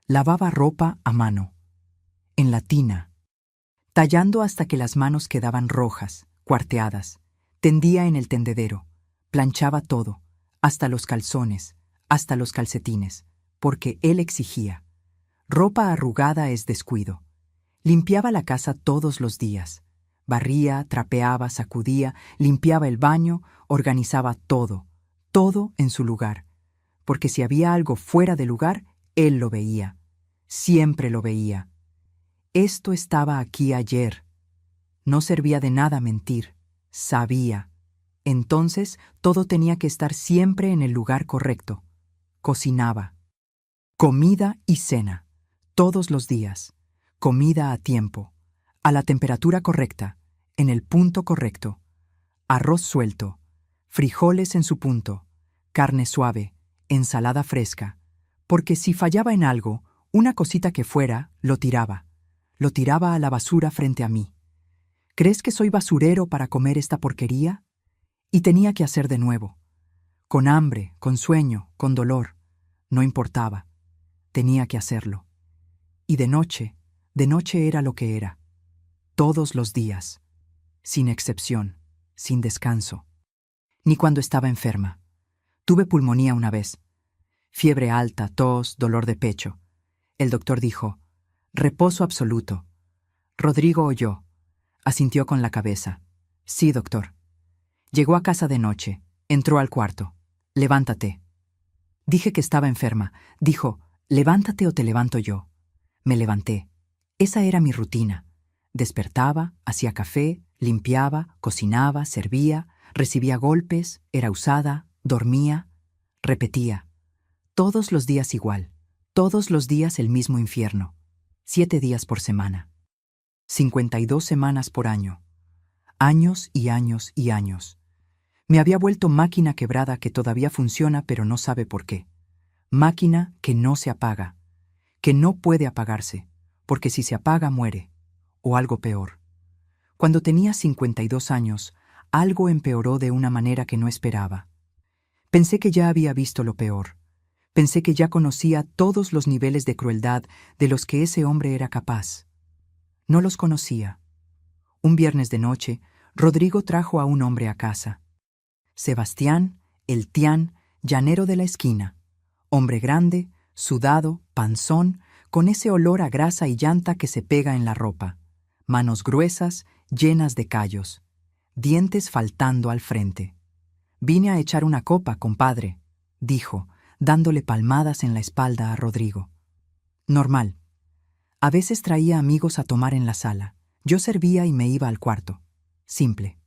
S1: Lavaba ropa a mano, en la tina, tallando hasta que las manos quedaban rojas, cuarteadas. Tendía en el tendedero, planchaba todo, hasta los calzones, hasta los calcetines, porque él exigía. Ropa arrugada es descuido. Limpiaba la casa todos los días. Barría, trapeaba, sacudía, limpiaba el baño, organizaba todo, todo en su lugar. Porque si había algo fuera de lugar, él lo veía. Siempre lo veía. Esto estaba aquí ayer. No servía de nada mentir. Sabía. Entonces todo tenía que estar siempre en el lugar correcto. Cocinaba. Comida y cena. Todos los días. Comida a tiempo. A la temperatura correcta. En el punto correcto. Arroz suelto. Frijoles en su punto. Carne suave. Ensalada fresca. Porque si fallaba en algo, una cosita que fuera, lo tiraba. Lo tiraba a la basura frente a mí. ¿Crees que soy basurero para comer esta porquería? Y tenía que hacer de nuevo. Con hambre, con sueño, con dolor. No importaba. Tenía que hacerlo. Y de noche era lo que era. Todos los días. Sin excepción, sin descanso. Ni cuando estaba enferma. Tuve pulmonía una vez. Fiebre alta, tos, dolor de pecho. El doctor dijo: reposo absoluto. Rodrigo oyó. Asintió con la cabeza. Sí, doctor. Llegó a casa de noche. Entró al cuarto. Levántate. Dije que estaba enferma. Dijo: levántate o te levanto yo. Me levanté. Esa era mi rutina. Despertaba, hacía café, limpiaba, cocinaba, servía, recibía golpes, era usada, dormía, repetía. Todos los días igual. Todos los días el mismo infierno. 7 días por semana. 52 semanas por año. Años y años y años. Me había vuelto máquina quebrada que todavía funciona pero no sabe por qué. Máquina que no se apaga. Que no puede apagarse, porque si se apaga muere. O algo peor. Cuando tenía 52 años, algo empeoró de una manera que no esperaba. Pensé que ya había visto lo peor. Pensé que ya conocía todos los niveles de crueldad de los que ese hombre era capaz. No los conocía. Un viernes de noche, Rodrigo trajo a un hombre a casa. Sebastián, el Tian, llanero de la esquina. Hombre grande, sudado, panzón, con ese olor a grasa y llanta que se pega en la ropa. Manos gruesas, llenas de callos. Dientes faltando al frente. «Vine a echar una copa, compadre», dijo, dándole palmadas en la espalda a Rodrigo. Normal. A veces traía amigos a tomar en la sala. Yo servía y me iba al cuarto. Simple.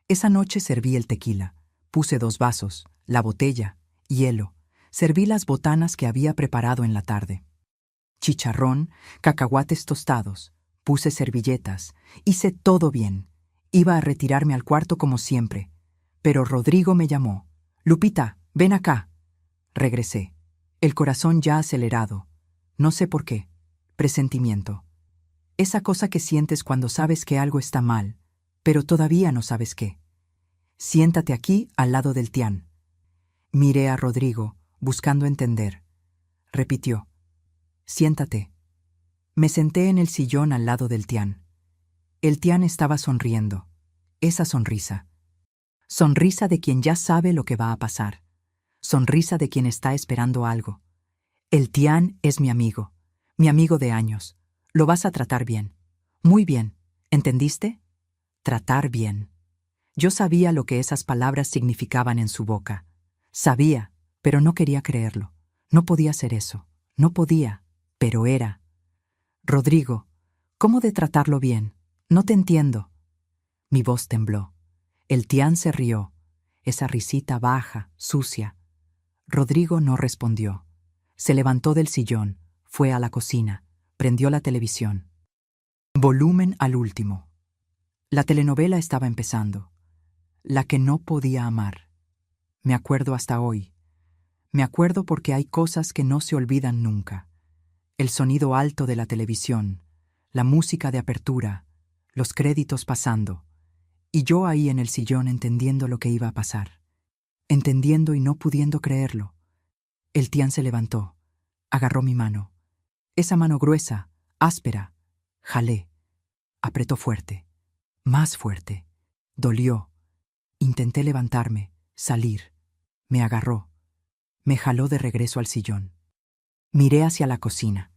S1: Esa noche serví el tequila. Puse 2 vasos, la botella, hielo. Serví las botanas que había preparado en la tarde. Chicharrón, cacahuates tostados. Puse servilletas. Hice todo bien. Iba a retirarme al cuarto como siempre. Pero Rodrigo me llamó. «Lupita, ven acá». Regresé. El corazón ya acelerado. No sé por qué. Presentimiento. Esa cosa que sientes cuando sabes que algo está mal, pero todavía no sabes qué. «Siéntate aquí, al lado del Tian». Miré a Rodrigo, buscando entender. Repitió. «Siéntate». Me senté en el sillón al lado del Tian. El Tian estaba sonriendo. Esa sonrisa. Sonrisa de quien ya sabe lo que va a pasar. Sonrisa de quien está esperando algo. El Tian es mi amigo de años. Lo vas a tratar bien. Muy bien. ¿Entendiste? Tratar bien. Yo sabía lo que esas palabras significaban en su boca. Sabía, pero no quería creerlo. No podía ser eso. No podía, pero era. «Rodrigo, ¿cómo de tratarlo bien? No te entiendo». Mi voz tembló. El Tian se rió. Esa risita baja, sucia. Rodrigo no respondió. Se levantó del sillón, fue a la cocina, prendió la televisión. Volumen al último. La telenovela estaba empezando. La que no podía amar. Me acuerdo hasta hoy. Me acuerdo porque hay cosas que no se olvidan nunca. El sonido alto de la televisión, la música de apertura, los créditos pasando, y yo ahí en el sillón entendiendo lo que iba a pasar. Entendiendo y no pudiendo creerlo. El Tian se levantó, agarró mi mano. Esa mano gruesa, áspera. Jalé. Apretó fuerte. Más fuerte. Dolió. Intenté levantarme, salir. Me agarró. Me jaló de regreso al sillón. Miré hacia la cocina.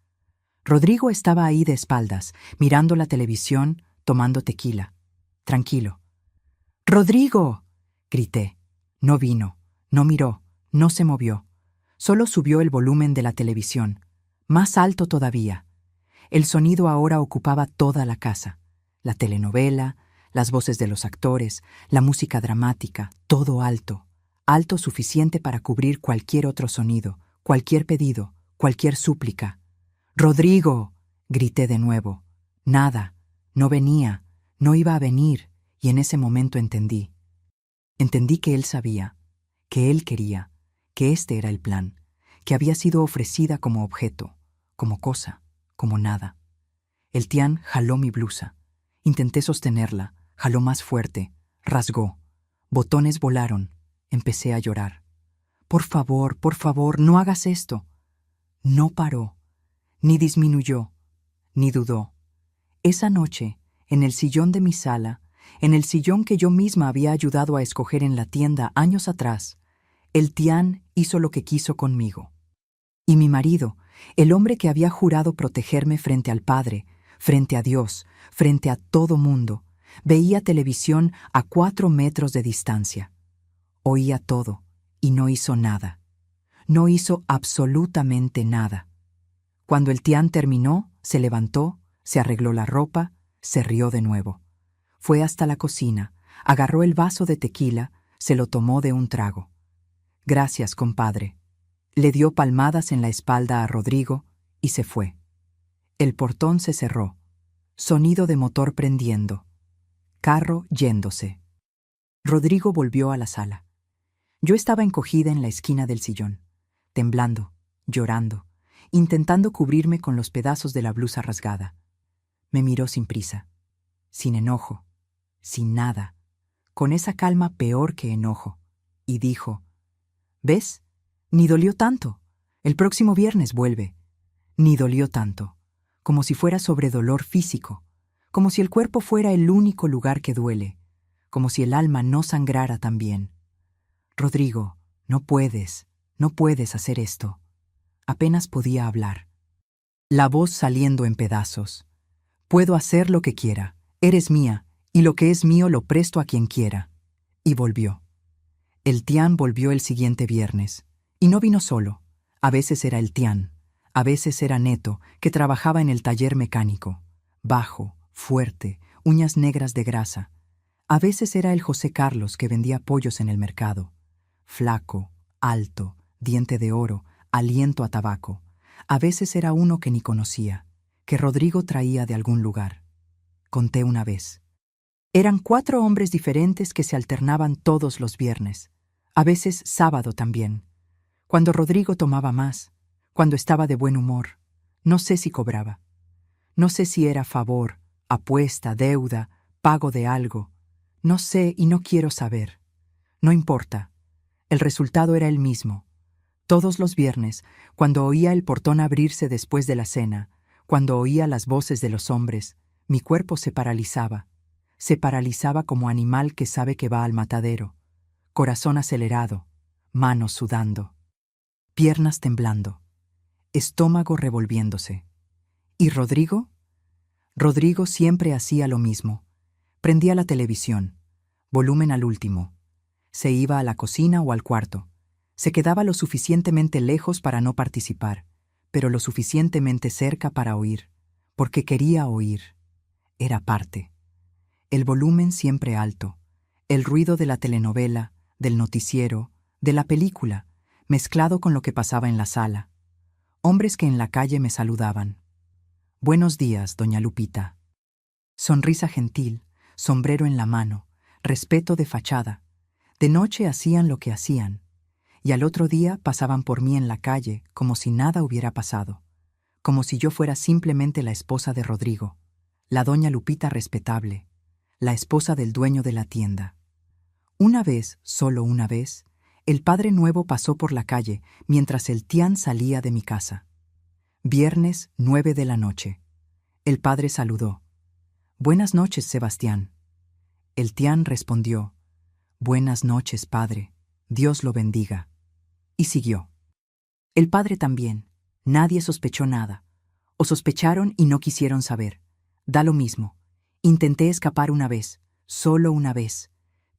S1: Rodrigo estaba ahí de espaldas, mirando la televisión, tomando tequila. Tranquilo. «¡Rodrigo!», grité. No vino, no miró, no se movió. Solo subió el volumen de la televisión. Más alto todavía. El sonido ahora ocupaba toda la casa. La telenovela, las voces de los actores, la música dramática, todo alto. Alto suficiente para cubrir cualquier otro sonido, cualquier pedido, cualquier súplica. «¡Rodrigo!», grité de nuevo. Nada, no venía, no iba a venir, y en ese momento entendí. Entendí que él sabía, que él quería, que este era el plan, que había sido ofrecida como objeto, como cosa, como nada. El Tian jaló mi blusa. Intenté sostenerla, jaló más fuerte, rasgó. Botones volaron. Empecé a llorar. Por favor, no hagas esto». No paró, ni disminuyó, ni dudó. Esa noche, en el sillón de mi sala, en el sillón que yo misma había ayudado a escoger en la tienda años atrás, el Tian hizo lo que quiso conmigo. Y mi marido, el hombre que había jurado protegerme frente al Padre, frente a Dios, frente a todo mundo, veía televisión a 4 metros de distancia. Oía todo y no hizo nada. No hizo absolutamente nada. Cuando el Tian terminó, se levantó, se arregló la ropa, se rió de nuevo. Fue hasta la cocina, agarró el vaso de tequila, se lo tomó de un trago. «Gracias, compadre». Le dio palmadas en la espalda a Rodrigo y se fue. El portón se cerró. Sonido de motor prendiendo. Carro yéndose. Rodrigo volvió a la sala. Yo estaba encogida en la esquina del sillón, temblando, llorando, intentando cubrirme con los pedazos de la blusa rasgada. Me miró sin prisa, sin enojo, sin nada, con esa calma peor que enojo, y dijo: «¿Ves? Ni dolió tanto. El próximo viernes vuelve». Ni dolió tanto, como si fuera sobre dolor físico, como si el cuerpo fuera el único lugar que duele, como si el alma no sangrara también. «Rodrigo, no puedes hacer esto». Apenas podía hablar. La voz saliendo en pedazos. «Puedo hacer lo que quiera, eres mía, y lo que es mío lo presto a quien quiera». Y volvió. El Tian volvió el siguiente viernes, y no vino solo. A veces era el Tian, a veces era Neto, que trabajaba en el taller mecánico, bajo, fuerte, uñas negras de grasa. A veces era el José Carlos, que vendía pollos en el mercado, flaco, alto, diente de oro, aliento a tabaco. A veces era uno que ni conocía, que Rodrigo traía de algún lugar. Conté una vez. Eran 4 hombres diferentes que se alternaban todos los viernes, a veces sábado también. Cuando Rodrigo tomaba más, cuando estaba de buen humor, no sé si cobraba. No sé si era favor, apuesta, deuda, pago de algo. No sé y no quiero saber. No importa. El resultado era el mismo. Todos los viernes, cuando oía el portón abrirse después de la cena, cuando oía las voces de los hombres, mi cuerpo se paralizaba. Se paralizaba como animal que sabe que va al matadero. Corazón acelerado, manos sudando, piernas temblando, estómago revolviéndose. ¿Y Rodrigo? Rodrigo siempre hacía lo mismo. Prendía la televisión, volumen al último. Se iba a la cocina o al cuarto. Se quedaba lo suficientemente lejos para no participar, pero lo suficientemente cerca para oír, porque quería oír. Era parte. El volumen siempre alto, el ruido de la telenovela, del noticiero, de la película, mezclado con lo que pasaba en la sala. Hombres que en la calle me saludaban. «Buenos días, doña Lupita». Sonrisa gentil, sombrero en la mano, respeto de fachada. De noche hacían lo que hacían, y al otro día pasaban por mí en la calle como si nada hubiera pasado, como si yo fuera simplemente la esposa de Rodrigo, la doña Lupita respetable, la esposa del dueño de la tienda. Una vez, solo una vez, el padre nuevo pasó por la calle mientras el Tian salía de mi casa. Viernes, 9 de la noche. El padre saludó. «Buenas noches, Sebastián». El Tian respondió: «Buenas noches, padre. Dios lo bendiga». Y siguió. El padre también. Nadie sospechó nada. O sospecharon y no quisieron saber. Da lo mismo. Intenté escapar una vez, solo una vez.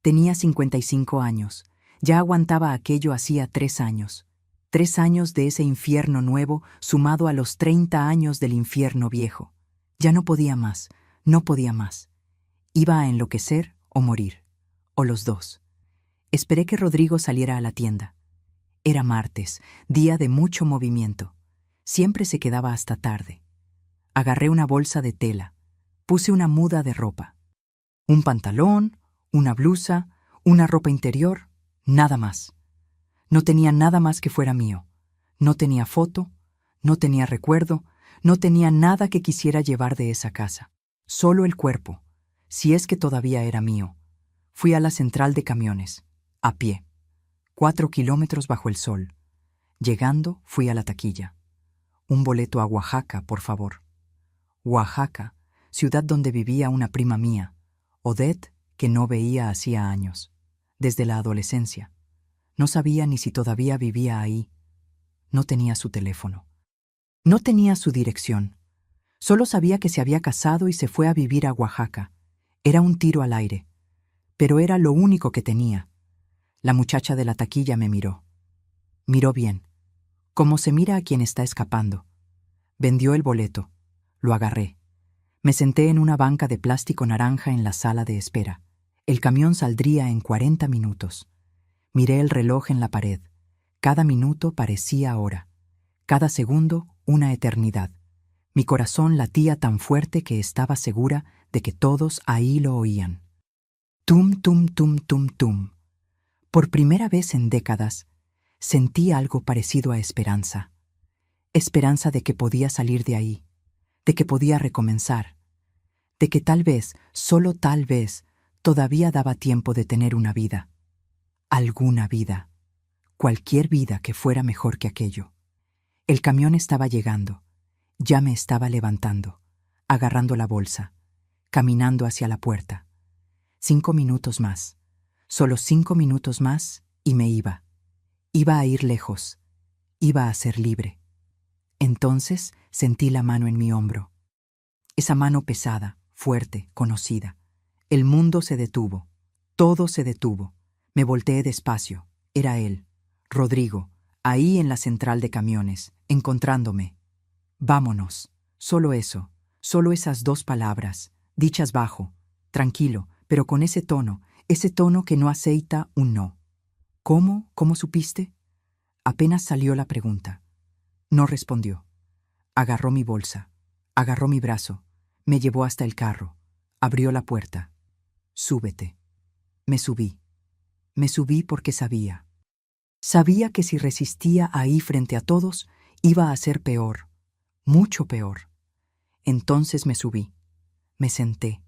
S1: Tenía 55 años. Ya aguantaba aquello hacía 3 años. 3 años de ese infierno nuevo sumado a los 30 años del infierno viejo. Ya no podía más, no podía más. Iba a enloquecer o morir, o los dos. Esperé que Rodrigo saliera a la tienda. Era martes, día de mucho movimiento. Siempre se quedaba hasta tarde. Agarré una bolsa de tela. Puse una muda de ropa. Un pantalón, una blusa, una ropa interior, nada más. No tenía nada más que fuera mío. No tenía foto, no tenía recuerdo, no tenía nada que quisiera llevar de esa casa. Solo el cuerpo, si es que todavía era mío. Fui a la central de camiones, a pie. 4 kilómetros bajo el sol. Llegando, fui a la taquilla. «Un boleto a Oaxaca, por favor». Oaxaca, ciudad donde vivía una prima mía, Odette, que no veía hacía años, desde la adolescencia. No sabía ni si todavía vivía ahí. No tenía su teléfono. No tenía su dirección. Solo sabía que se había casado y se fue a vivir a Oaxaca. Era un tiro al aire. Pero era lo único que tenía. La muchacha de la taquilla me miró. Miró bien, como se mira a quien está escapando. Vendió el boleto. Lo agarré. Me senté en una banca de plástico naranja en la sala de espera. El camión saldría en 40 minutos. Miré el reloj en la pared. Cada minuto parecía hora. Cada segundo una eternidad. Mi corazón latía tan fuerte que estaba segura de que todos ahí lo oían. Tum, tum, tum, tum, tum. Por primera vez en décadas, sentí algo parecido a esperanza. Esperanza de que podía salir de ahí, de que podía recomenzar, de que tal vez, solo tal vez, Todavía daba tiempo de tener una vida. Alguna vida. Cualquier vida que fuera mejor que aquello. El camión estaba llegando. Ya me estaba levantando, agarrando la bolsa, caminando hacia la puerta. 5 minutos más. Solo 5 minutos más y me iba. Iba a ir lejos. Iba a ser libre. Entonces sentí la mano en mi hombro. Esa mano pesada, fuerte, conocida. El mundo se detuvo. Todo se detuvo. Me volteé despacio. Era él, Rodrigo, ahí en la central de camiones, encontrándome. Vámonos. Solo eso, solo esas 2 palabras, dichas bajo, tranquilo, pero con ese tono que no aceita un no. ¿Cómo? ¿Cómo supiste? Apenas salió la pregunta. No respondió. Agarró mi bolsa, agarró mi brazo, me llevó hasta el carro, abrió la puerta. Súbete. Me subí. Me subí porque sabía. Sabía que si resistía ahí frente a todos, iba a ser peor, mucho peor. Entonces me subí. Me senté.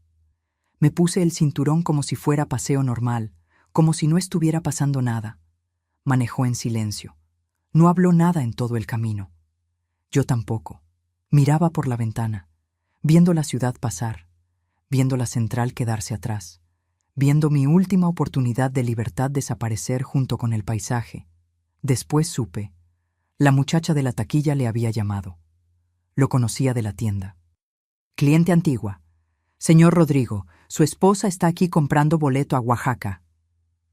S1: Me puse el cinturón como si fuera paseo normal, como si no estuviera pasando nada. Manejó en silencio. No habló nada en todo el camino. Yo tampoco. Miraba por la ventana, viendo la ciudad pasar, viendo la central quedarse atrás, viendo mi última oportunidad de libertad desaparecer junto con el paisaje. Después supe. La muchacha de la taquilla le había llamado. Lo conocía de la tienda. Cliente antigua. Señor Rodrigo, su esposa está aquí comprando boleto a Oaxaca.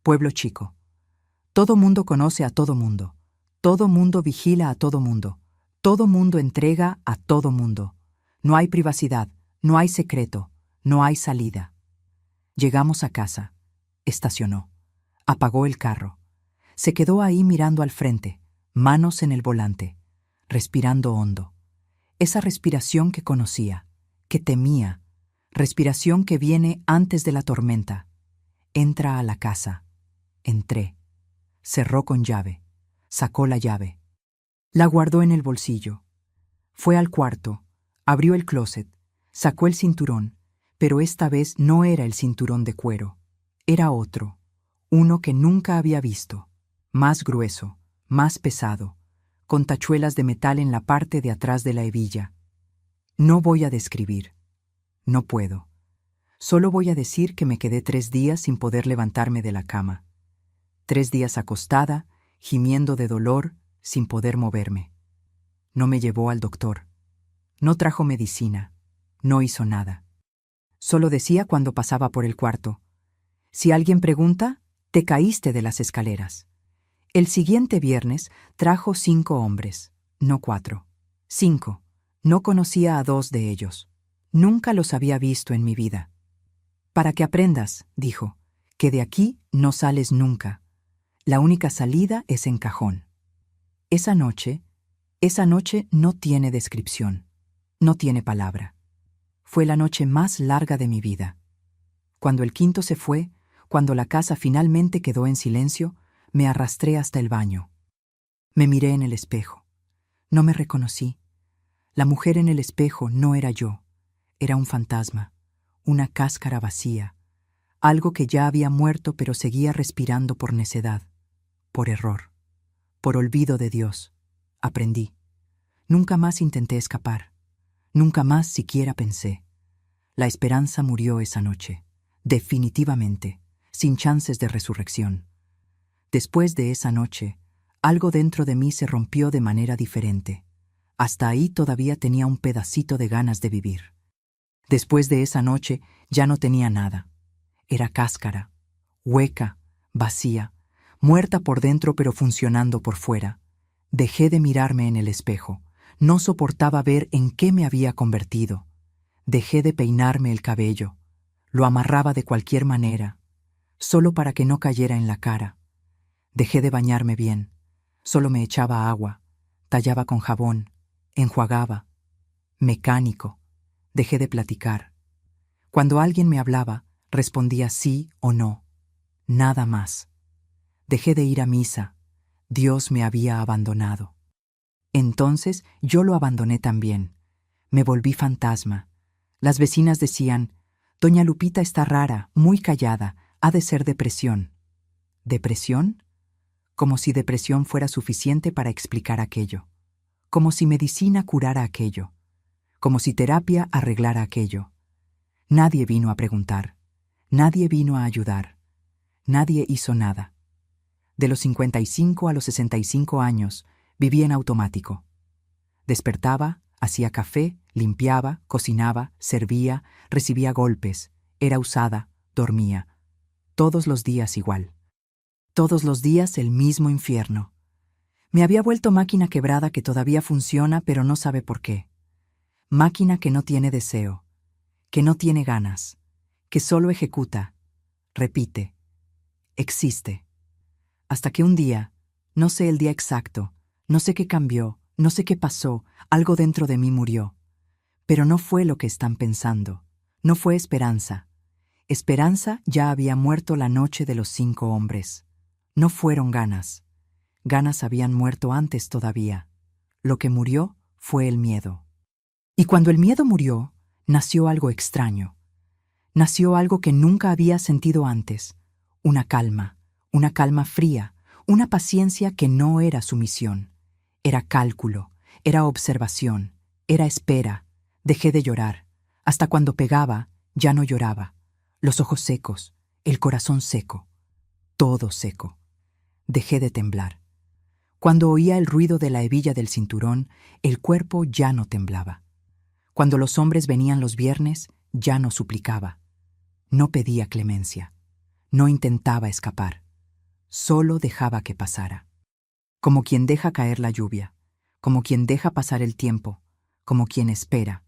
S1: Pueblo chico. Todo mundo conoce a todo mundo. Todo mundo vigila a todo mundo. Todo mundo entrega a todo mundo. No hay privacidad, no hay secreto, no hay salida. Llegamos a casa. Estacionó. Apagó el carro. Se quedó ahí mirando al frente, manos en el volante, respirando hondo. Esa respiración que conocía, que temía, respiración que viene antes de la tormenta. Entra a la casa. Entré. Cerró con llave. Sacó la llave. La guardó en el bolsillo. Fue al cuarto, abrió el closet, sacó el cinturón, pero esta vez no era el cinturón de cuero. Era otro, uno que nunca había visto, más grueso, más pesado, con tachuelas de metal en la parte de atrás de la hebilla. No voy a describir. No puedo. Solo voy a decir que me quedé 3 días sin poder levantarme de la cama. 3 días acostada, gimiendo de dolor, sin poder moverme. No me llevó al doctor. No trajo medicina. No hizo nada. Solo decía cuando pasaba por el cuarto: si alguien pregunta, te caíste de las escaleras. El siguiente viernes trajo 5 hombres, no 4. 5. No conocía a 2 de ellos. Nunca los había visto en mi vida. Para que aprendas, dijo, que de aquí no sales nunca. La única salida es en cajón. Esa noche no tiene descripción, no tiene palabra. Fue la noche más larga de mi vida. Cuando el quinto se fue, cuando la casa finalmente quedó en silencio, me arrastré hasta el baño. Me miré en el espejo. No me reconocí. La mujer en el espejo no era yo. Era un fantasma, una cáscara vacía, algo que ya había muerto pero seguía respirando por necedad, por error, por olvido de Dios. Aprendí. Nunca más intenté escapar. Nunca más siquiera pensé. La esperanza murió esa noche, definitivamente, sin chances de resurrección. Después de esa noche, algo dentro de mí se rompió de manera diferente. Hasta ahí todavía tenía un pedacito de ganas de vivir. Después de esa noche ya no tenía nada. Era cáscara, hueca, vacía, muerta por dentro pero funcionando por fuera. Dejé de mirarme en el espejo. No soportaba ver en qué me había convertido. Dejé de peinarme el cabello. Lo amarraba de cualquier manera, solo para que no cayera en la cara. Dejé de bañarme bien. Solo me echaba agua, tallaba con jabón, enjuagaba. Mecánico. Dejé de platicar. Cuando alguien me hablaba, respondía sí o no. Nada más. Dejé de ir a misa. Dios me había abandonado. Entonces yo lo abandoné también. Me volví fantasma. Las vecinas decían: Doña Lupita está rara, muy callada, ha de ser depresión. ¿Depresión? Como si depresión fuera suficiente para explicar aquello. Como si medicina curara aquello. Como si terapia arreglara aquello. Nadie vino a preguntar. Nadie vino a ayudar. Nadie hizo nada. De los 55 a los 65 años, vivía en automático. Despertaba, hacía café, limpiaba, cocinaba, servía, recibía golpes, era usada, dormía. Todos los días igual. Todos los días el mismo infierno. Me había vuelto máquina quebrada que todavía funciona pero no sabe por qué. Máquina que no tiene deseo, que no tiene ganas, que solo ejecuta, repite, existe. Hasta que un día, no sé el día exacto, no sé qué cambió, no sé qué pasó, algo dentro de mí murió. Pero no fue lo que están pensando, no fue Esperanza. Esperanza ya había muerto la noche de los 5 hombres. No fueron ganas. Ganas habían muerto antes todavía. Lo que murió fue el miedo. Y cuando el miedo murió, nació algo extraño. Nació algo que nunca había sentido antes. Una calma fría, una paciencia que no era sumisión. Era cálculo, era observación, era espera. Dejé de llorar. Hasta cuando pegaba, ya no lloraba. Los ojos secos, el corazón seco, todo seco. Dejé de temblar. Cuando oía el ruido de la hebilla del cinturón, el cuerpo ya no temblaba. Cuando los hombres venían los viernes, ya no suplicaba. No pedía clemencia. No intentaba escapar. Solo dejaba que pasara. Como quien deja caer la lluvia, como quien deja pasar el tiempo, como quien espera.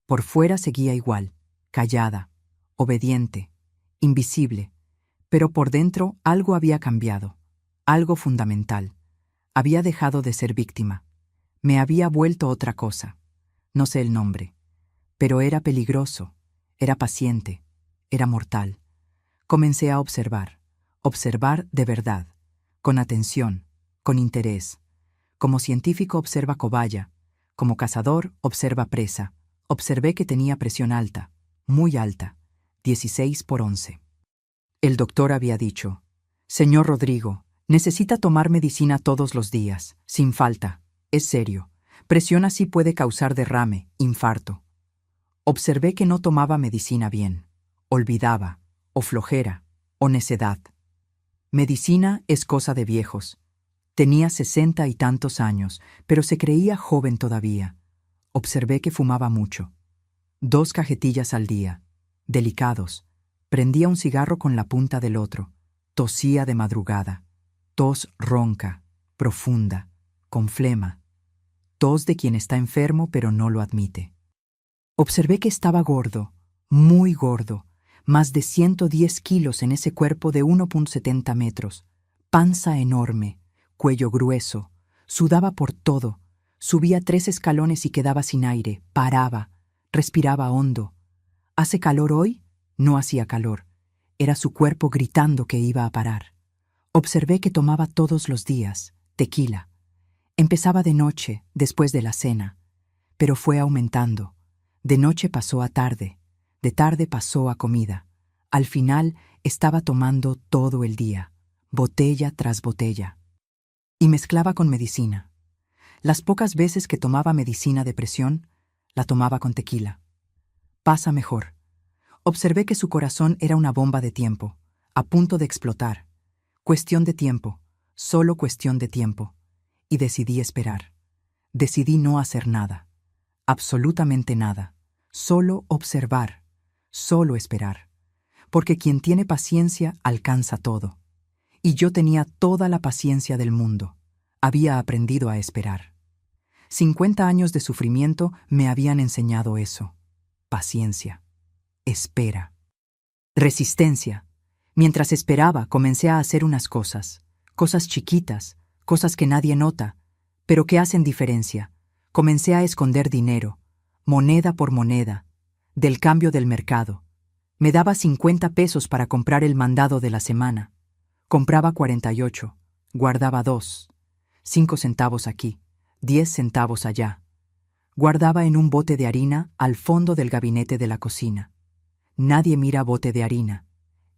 S1: Por fuera seguía igual, callada, obediente, invisible, pero por dentro algo había cambiado, algo fundamental. Había dejado de ser víctima. Me había vuelto otra cosa. No sé el nombre. Pero era peligroso, era paciente, era mortal. Comencé a observar de verdad, con atención, con interés. Como científico observa cobaya, como cazador observa presa. Observé que tenía presión alta, muy alta, 16/11. El doctor había dicho: «Señor Rodrigo, necesita tomar medicina todos los días, sin falta. Es serio. Presión así puede causar derrame, infarto». Observé que no tomaba medicina bien. Olvidaba, o flojera, o necedad. Medicina es cosa de viejos. Tenía 60 y tantos años, pero se creía joven todavía. Observé que fumaba mucho. 2 cajetillas al día. Delicados. Prendía un cigarro con la punta del otro. Tosía de madrugada. Tos ronca, profunda, con flema. Tos de quien está enfermo pero no lo admite. Observé que estaba gordo, muy gordo, más de 110 kilos en ese cuerpo de 1,70 metros, panza enorme, cuello grueso, sudaba por todo, subía 3 escalones y quedaba sin aire, paraba, respiraba hondo. ¿Hace calor hoy? No hacía calor. Era su cuerpo gritando que iba a parar. Observé que tomaba todos los días tequila. Empezaba de noche, después de la cena, pero fue aumentando. De noche pasó a tarde, de tarde pasó a comida. Al final estaba tomando todo el día, botella tras botella. Y mezclaba con medicina. Las pocas veces que tomaba medicina de presión, la tomaba con tequila. Pasa mejor. Observé que su corazón era una bomba de tiempo, a punto de explotar. Cuestión de tiempo, solo cuestión de tiempo. Y decidí esperar. Decidí no hacer nada. Absolutamente nada. Solo observar. Solo esperar. Porque quien tiene paciencia alcanza todo. Y yo tenía toda la paciencia del mundo. Había aprendido a esperar. 50 años de sufrimiento me habían enseñado eso. Paciencia. Espera. Resistencia. Mientras esperaba, comencé a hacer unas cosas. Cosas chiquitas, cosas que nadie nota, pero que hacen diferencia. Comencé a esconder dinero, moneda por moneda, del cambio del mercado. Me daba 50 pesos para comprar el mandado de la semana. Compraba 48, guardaba 2, 5 centavos aquí, 10 centavos allá. Guardaba en un bote de harina al fondo del gabinete de la cocina. Nadie mira bote de harina.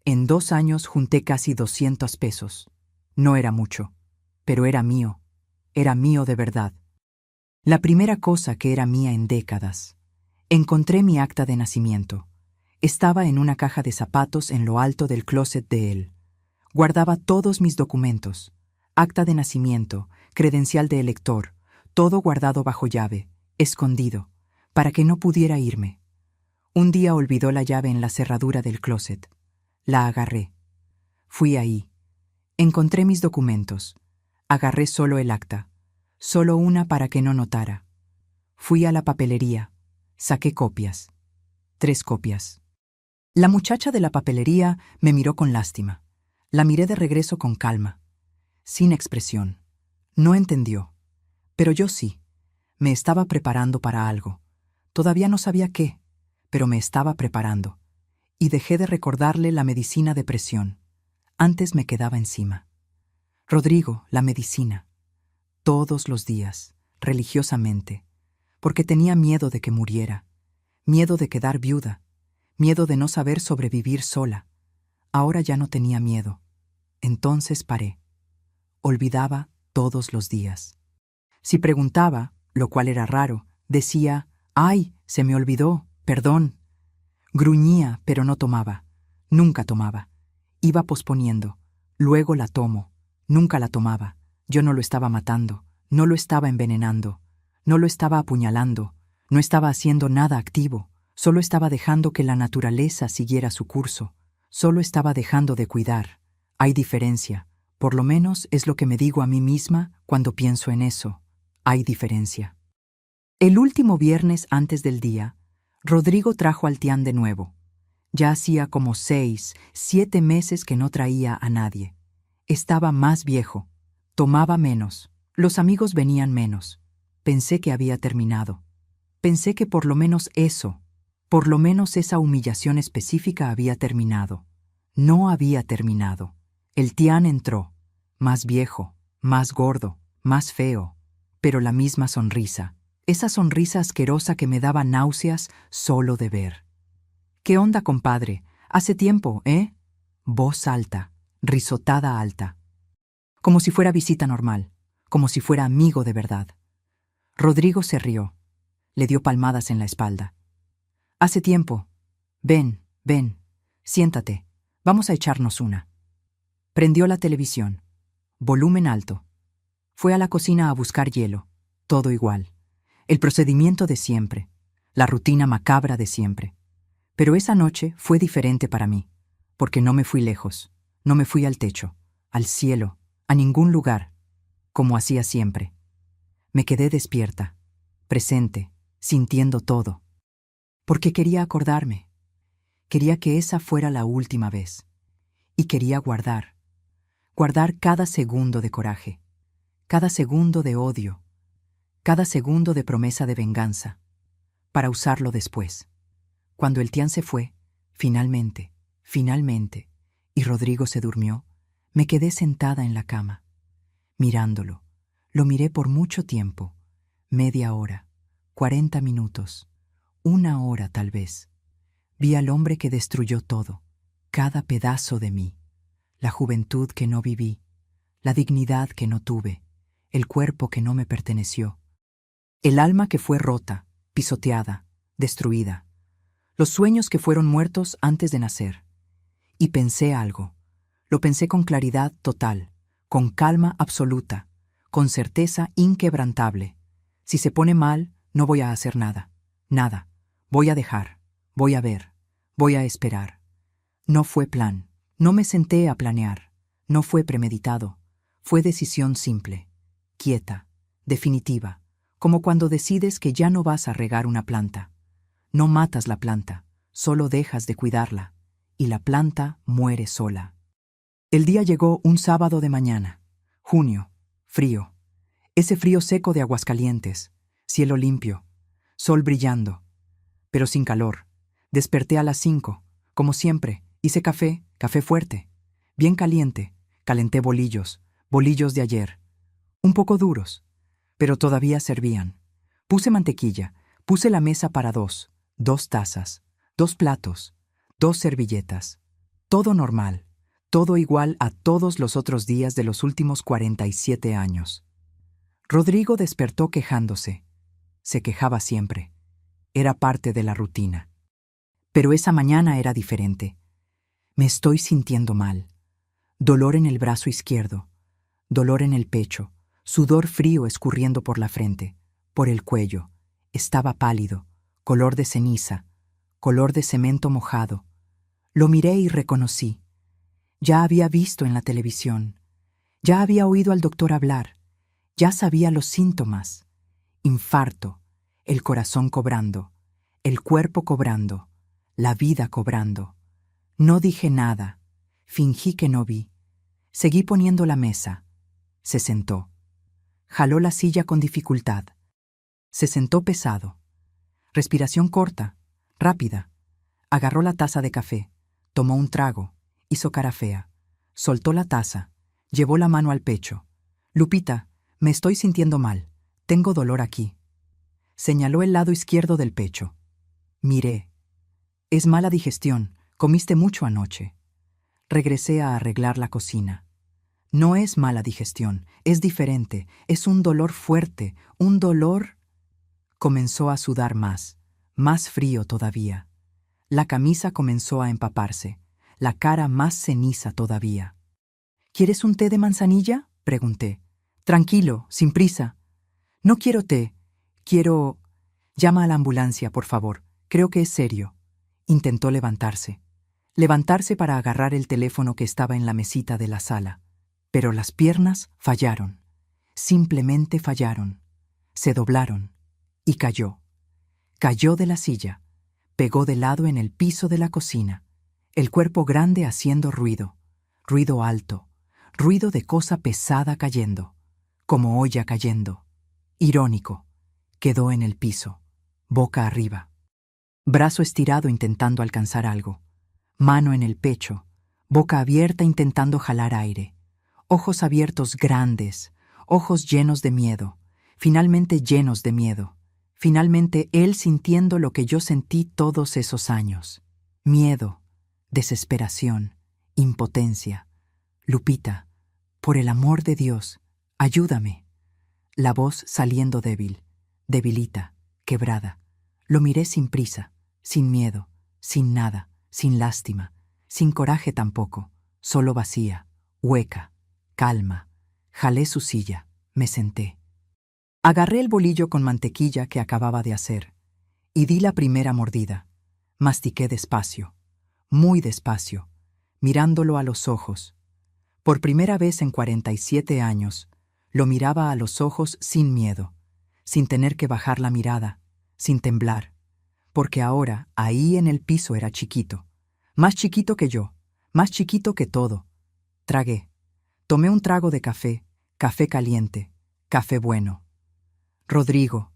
S1: En 2 años junté casi 200 pesos. No era mucho, pero era mío de verdad. La primera cosa que era mía en décadas. Encontré mi acta de nacimiento. Estaba en una caja de zapatos en lo alto del closet de él. Guardaba todos mis documentos, acta de nacimiento, credencial de elector, todo guardado bajo llave, escondido, para que no pudiera irme. Un día olvidó la llave en la cerradura del closet. La agarré. Fui ahí. Encontré mis documentos. Agarré solo el acta, solo una para que no notara. Fui a la papelería. Saqué copias. 3 copias. La muchacha de la papelería me miró con lástima. La miré de regreso con calma, sin expresión. No entendió. Pero yo sí. Me estaba preparando para algo. Todavía no sabía qué, pero me estaba preparando. Y dejé de recordarle la medicina de presión. Antes me quedaba encima. Rodrigo, la medicina. Todos los días, religiosamente, porque tenía miedo de que muriera, miedo de quedar viuda, miedo de no saber sobrevivir sola. Ahora ya no tenía miedo. Entonces paré. Olvidaba todos los días. Si preguntaba, lo cual era raro, decía, «Ay, se me olvidó, perdón». Gruñía, pero no tomaba. Nunca tomaba. Iba posponiendo. Luego la tomo. Nunca la tomaba. Yo no lo estaba matando. No lo estaba envenenando. No lo estaba apuñalando. No estaba haciendo nada activo. Solo estaba dejando que la naturaleza siguiera su curso. Solo estaba dejando de cuidar. Hay diferencia. Por lo menos es lo que me digo a mí misma cuando pienso en eso. Hay diferencia. El último viernes antes del día, Rodrigo trajo al Tian de nuevo. Ya hacía como 6, 7 meses que no traía a nadie. Estaba más viejo. Tomaba menos. Los amigos venían menos. Pensé que había terminado. Pensé que por lo menos eso, por lo menos esa humillación específica había terminado. No había terminado. El Tian entró. Más viejo, más gordo, más feo. Pero la misma sonrisa. Esa sonrisa asquerosa que me daba náuseas solo de ver. «¿Qué onda, compadre? Hace tiempo, ¿eh?» Voz alta, risotada alta. Como si fuera visita normal, como si fuera amigo de verdad. Rodrigo se rió. Le dio palmadas en la espalda. «Hace tiempo. Ven, ven. Siéntate. Vamos a echarnos una». Prendió la televisión. Volumen alto. Fue a la cocina a buscar hielo. Todo igual. El procedimiento de siempre. La rutina macabra de siempre. Pero esa noche fue diferente para mí, porque no me fui lejos. No me fui al techo, al cielo, a ningún lugar, como hacía siempre. Me quedé despierta, presente, sintiendo todo. Porque quería acordarme. Quería que esa fuera la última vez. Y quería guardar cada segundo de coraje, cada segundo de odio, cada segundo de promesa de venganza, para usarlo después. Cuando el Tian se fue, finalmente, y Rodrigo se durmió, me quedé sentada en la cama, mirándolo. Lo miré por mucho tiempo, media hora, 40 minutos, 1 hora tal vez. Vi al hombre que destruyó todo, cada pedazo de mí, la juventud que no viví, la dignidad que no tuve, el cuerpo que no me perteneció, el alma que fue rota, pisoteada, destruida, los sueños que fueron muertos antes de nacer. Y pensé algo. Lo pensé con claridad total, con calma absoluta, con certeza inquebrantable. Si se pone mal, no voy a hacer nada. Nada. Voy a dejar. Voy a ver. Voy a esperar. No fue plan. No me senté a planear. No fue premeditado. Fue decisión simple, quieta, definitiva, como cuando decides que ya no vas a regar una planta. No matas la planta, solo dejas de cuidarla, y la planta muere sola. El día llegó un sábado de mañana, junio, frío. Ese frío seco de Aguascalientes, cielo limpio, sol brillando, pero sin calor. Desperté a las 5, como siempre, hice café fuerte, bien caliente, calenté bolillos de ayer, un poco duros, pero todavía servían. Puse mantequilla, puse la mesa para 2 tazas, 2 platos, 2 servilletas. Todo normal, todo igual a todos los otros días de los últimos 47 años. Rodrigo despertó quejándose. Se quejaba siempre. Era parte de la rutina. Pero esa mañana era diferente. Me estoy sintiendo mal. Dolor en el brazo izquierdo, dolor en el pecho, sudor frío escurriendo por la frente, por el cuello. Estaba pálido, color de ceniza, color de cemento mojado. Lo miré y reconocí. Ya había visto en la televisión. Ya había oído al doctor hablar. Ya sabía los síntomas. Infarto, el corazón cobrando, el cuerpo cobrando, la vida cobrando. No dije nada. Fingí que no vi. Seguí poniendo la mesa. Se sentó. Jaló la silla con dificultad. Se sentó pesado. Respiración corta, rápida. Agarró la taza de café, tomó un trago, hizo cara fea. Soltó la taza, llevó la mano al pecho. Lupita, me estoy sintiendo mal. Tengo dolor aquí. Señaló el lado izquierdo del pecho. Miré. Es mala digestión. Comiste mucho anoche. Regresé a arreglar la cocina. No es mala digestión, es diferente, es un dolor fuerte, un dolor... Comenzó a sudar más frío todavía. La camisa comenzó a empaparse, la cara más ceniza todavía. ¿Quieres un té de manzanilla?, pregunté. Tranquilo, sin prisa. No quiero té, quiero... Llama a la ambulancia, por favor, creo que es serio. Intentó levantarse para agarrar el teléfono que estaba en la mesita de la sala. Pero las piernas fallaron. Simplemente fallaron. Se doblaron. Y cayó. Cayó de la silla. Pegó de lado en el piso de la cocina. El cuerpo grande haciendo ruido. Ruido alto. Ruido de cosa pesada cayendo. Como olla cayendo. Irónico. Quedó en el piso. Boca arriba. Brazo estirado intentando alcanzar algo. Mano en el pecho, boca abierta intentando jalar aire, ojos abiertos grandes, ojos llenos de miedo, finalmente llenos de miedo, finalmente él sintiendo lo que yo sentí todos esos años. Miedo, desesperación, impotencia. Lupita, por el amor de Dios, ayúdame. La voz saliendo débil, debilita, quebrada. Lo miré sin prisa, sin miedo, sin nada. Sin lástima, sin coraje tampoco, solo vacía, hueca, calma. Jalé su silla, me senté. Agarré el bolillo con mantequilla que acababa de hacer y di la primera mordida. Mastiqué despacio, muy despacio, mirándolo a los ojos. Por primera vez en 47 años, lo miraba a los ojos sin miedo, sin tener que bajar la mirada, sin temblar. Porque ahora, ahí en el piso era chiquito. Más chiquito que yo, más chiquito que todo. Tragué. Tomé un trago de café, café caliente, café bueno. Rodrigo.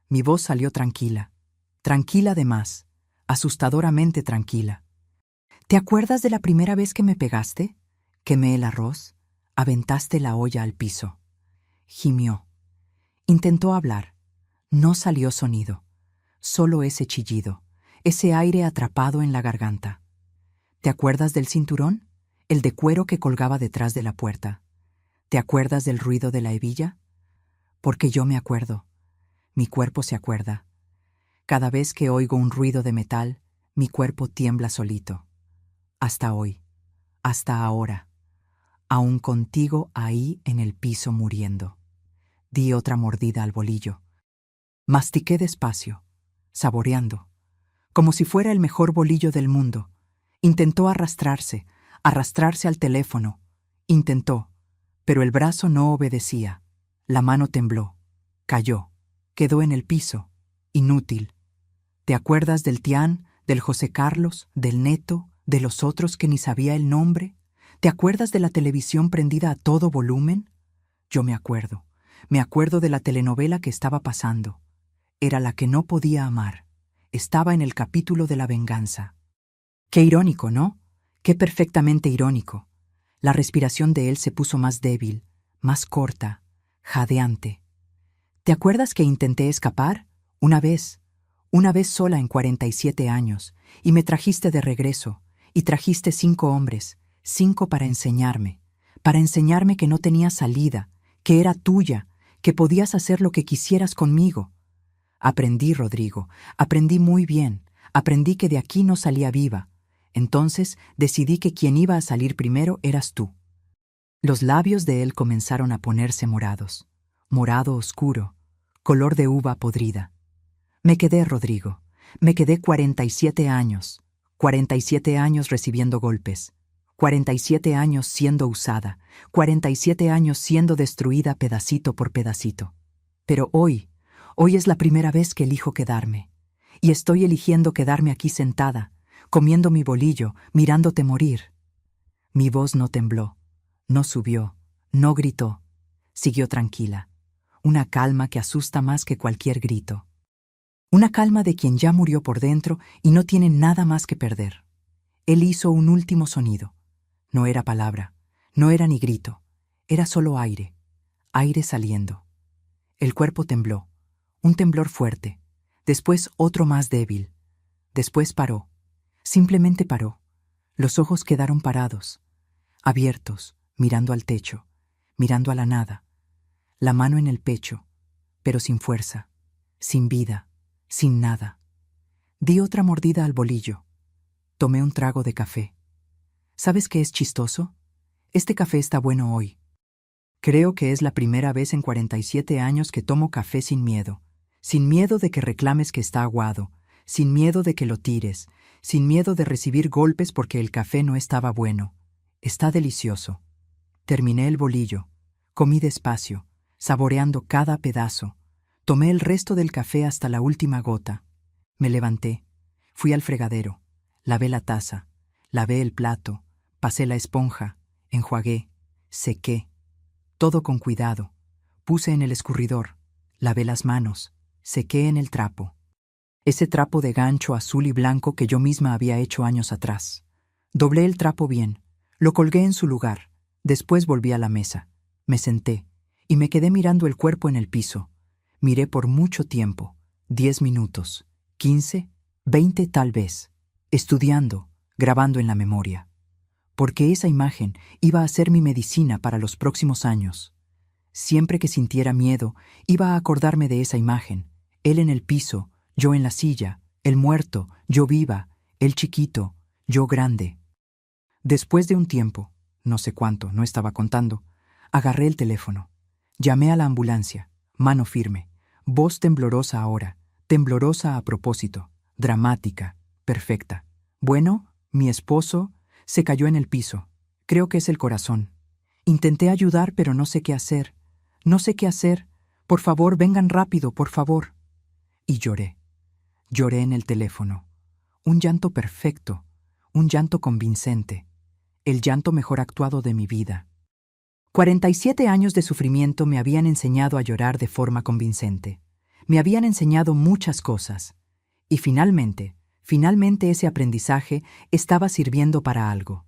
S1: Mi voz salió tranquila. Tranquila de más, asustadoramente tranquila. ¿Te acuerdas de la primera vez que me pegaste? Quemé el arroz, aventaste la olla al piso. Gimió. Intentó hablar. No salió sonido. Solo ese chillido, ese aire atrapado en la garganta. ¿Te acuerdas del cinturón? El de cuero que colgaba detrás de la puerta. ¿Te acuerdas del ruido de la hebilla? Porque yo me acuerdo. Mi cuerpo se acuerda. Cada vez que oigo un ruido de metal, mi cuerpo tiembla solito. Hasta hoy, hasta ahora, aún contigo ahí en el piso muriendo. Di otra mordida al bolillo. Mastiqué despacio, saboreando, como si fuera el mejor bolillo del mundo. Intentó arrastrarse al teléfono. Intentó, pero el brazo no obedecía. La mano tembló, cayó, quedó en el piso, inútil. ¿Te acuerdas del Tian, del José Carlos, del Neto, de los otros que ni sabía el nombre? ¿Te acuerdas de la televisión prendida a todo volumen? Yo me acuerdo de la telenovela que estaba pasando. Era la que no podía amar. Estaba en el capítulo de la venganza. Qué irónico, ¿no? Qué perfectamente irónico. La respiración de él se puso más débil, más corta, jadeante. ¿Te acuerdas que intenté escapar? Una vez una vez sola en 47 años, y me trajiste de regreso, y trajiste 5 hombres, 5 para enseñarme que no tenía salida, que era tuya, que podías hacer lo que quisieras conmigo. Aprendí, Rodrigo, aprendí muy bien, aprendí que de aquí no salía viva. Entonces decidí que quien iba a salir primero eras tú. Los labios de él comenzaron a ponerse morados, morado oscuro, color de uva podrida. Me quedé, Rodrigo, me quedé 47 años, 47 años recibiendo golpes, 47 años siendo usada, 47 años siendo destruida pedacito por pedacito. Pero hoy es la primera vez que elijo quedarme, y estoy eligiendo quedarme aquí sentada, comiendo mi bolillo, mirándote morir. Mi voz no tembló, no subió, no gritó, siguió tranquila, una calma que asusta más que cualquier grito. Una calma de quien ya murió por dentro y no tiene nada más que perder. Él hizo un último sonido. No era palabra, no era ni grito, era solo aire, aire saliendo. El cuerpo tembló, un temblor fuerte, después otro más débil. Después paró, simplemente paró. Los ojos quedaron parados, abiertos, mirando al techo, mirando a la nada. La mano en el pecho, pero sin fuerza, sin vida, sin nada. Di otra mordida al bolillo. Tomé un trago de café. ¿Sabes qué es chistoso? Este café está bueno hoy. Creo que es la primera vez en 47 años que tomo café sin miedo de que reclames que está aguado, sin miedo de que lo tires, sin miedo de recibir golpes porque el café no estaba bueno. Está delicioso. Terminé el bolillo, comí despacio, saboreando cada pedazo. Tomé el resto del café hasta la última gota. Me levanté, fui al fregadero, lavé la taza, lavé el plato, pasé la esponja, enjuagué, sequé. Todo con cuidado. Puse en el escurridor, lavé las manos, sequé en el trapo. Ese trapo de gancho azul y blanco que yo misma había hecho años atrás. Doblé el trapo bien, lo colgué en su lugar, después volví a la mesa, me senté y me quedé mirando el cuerpo en el piso. Miré por mucho tiempo, 10 minutos, 15, 20 tal vez, estudiando, grabando en la memoria. Porque esa imagen iba a ser mi medicina para los próximos años. Siempre que sintiera miedo, iba a acordarme de esa imagen. Él en el piso, yo en la silla, el muerto, yo viva, él chiquito, yo grande. Después de un tiempo, no sé cuánto, no estaba contando, agarré el teléfono. Llamé a la ambulancia, mano firme, voz temblorosa ahora, temblorosa a propósito, dramática, perfecta. Bueno, mi esposo se cayó en el piso. Creo que es el corazón. Intenté ayudar, pero no sé qué hacer. No sé qué hacer. Por favor, vengan rápido, por favor. Y lloré. Lloré en el teléfono. Un llanto perfecto, un llanto convincente, el llanto mejor actuado de mi vida. 47 años de sufrimiento me habían enseñado a llorar de forma convincente. Me habían enseñado muchas cosas. Y finalmente ese aprendizaje estaba sirviendo para algo.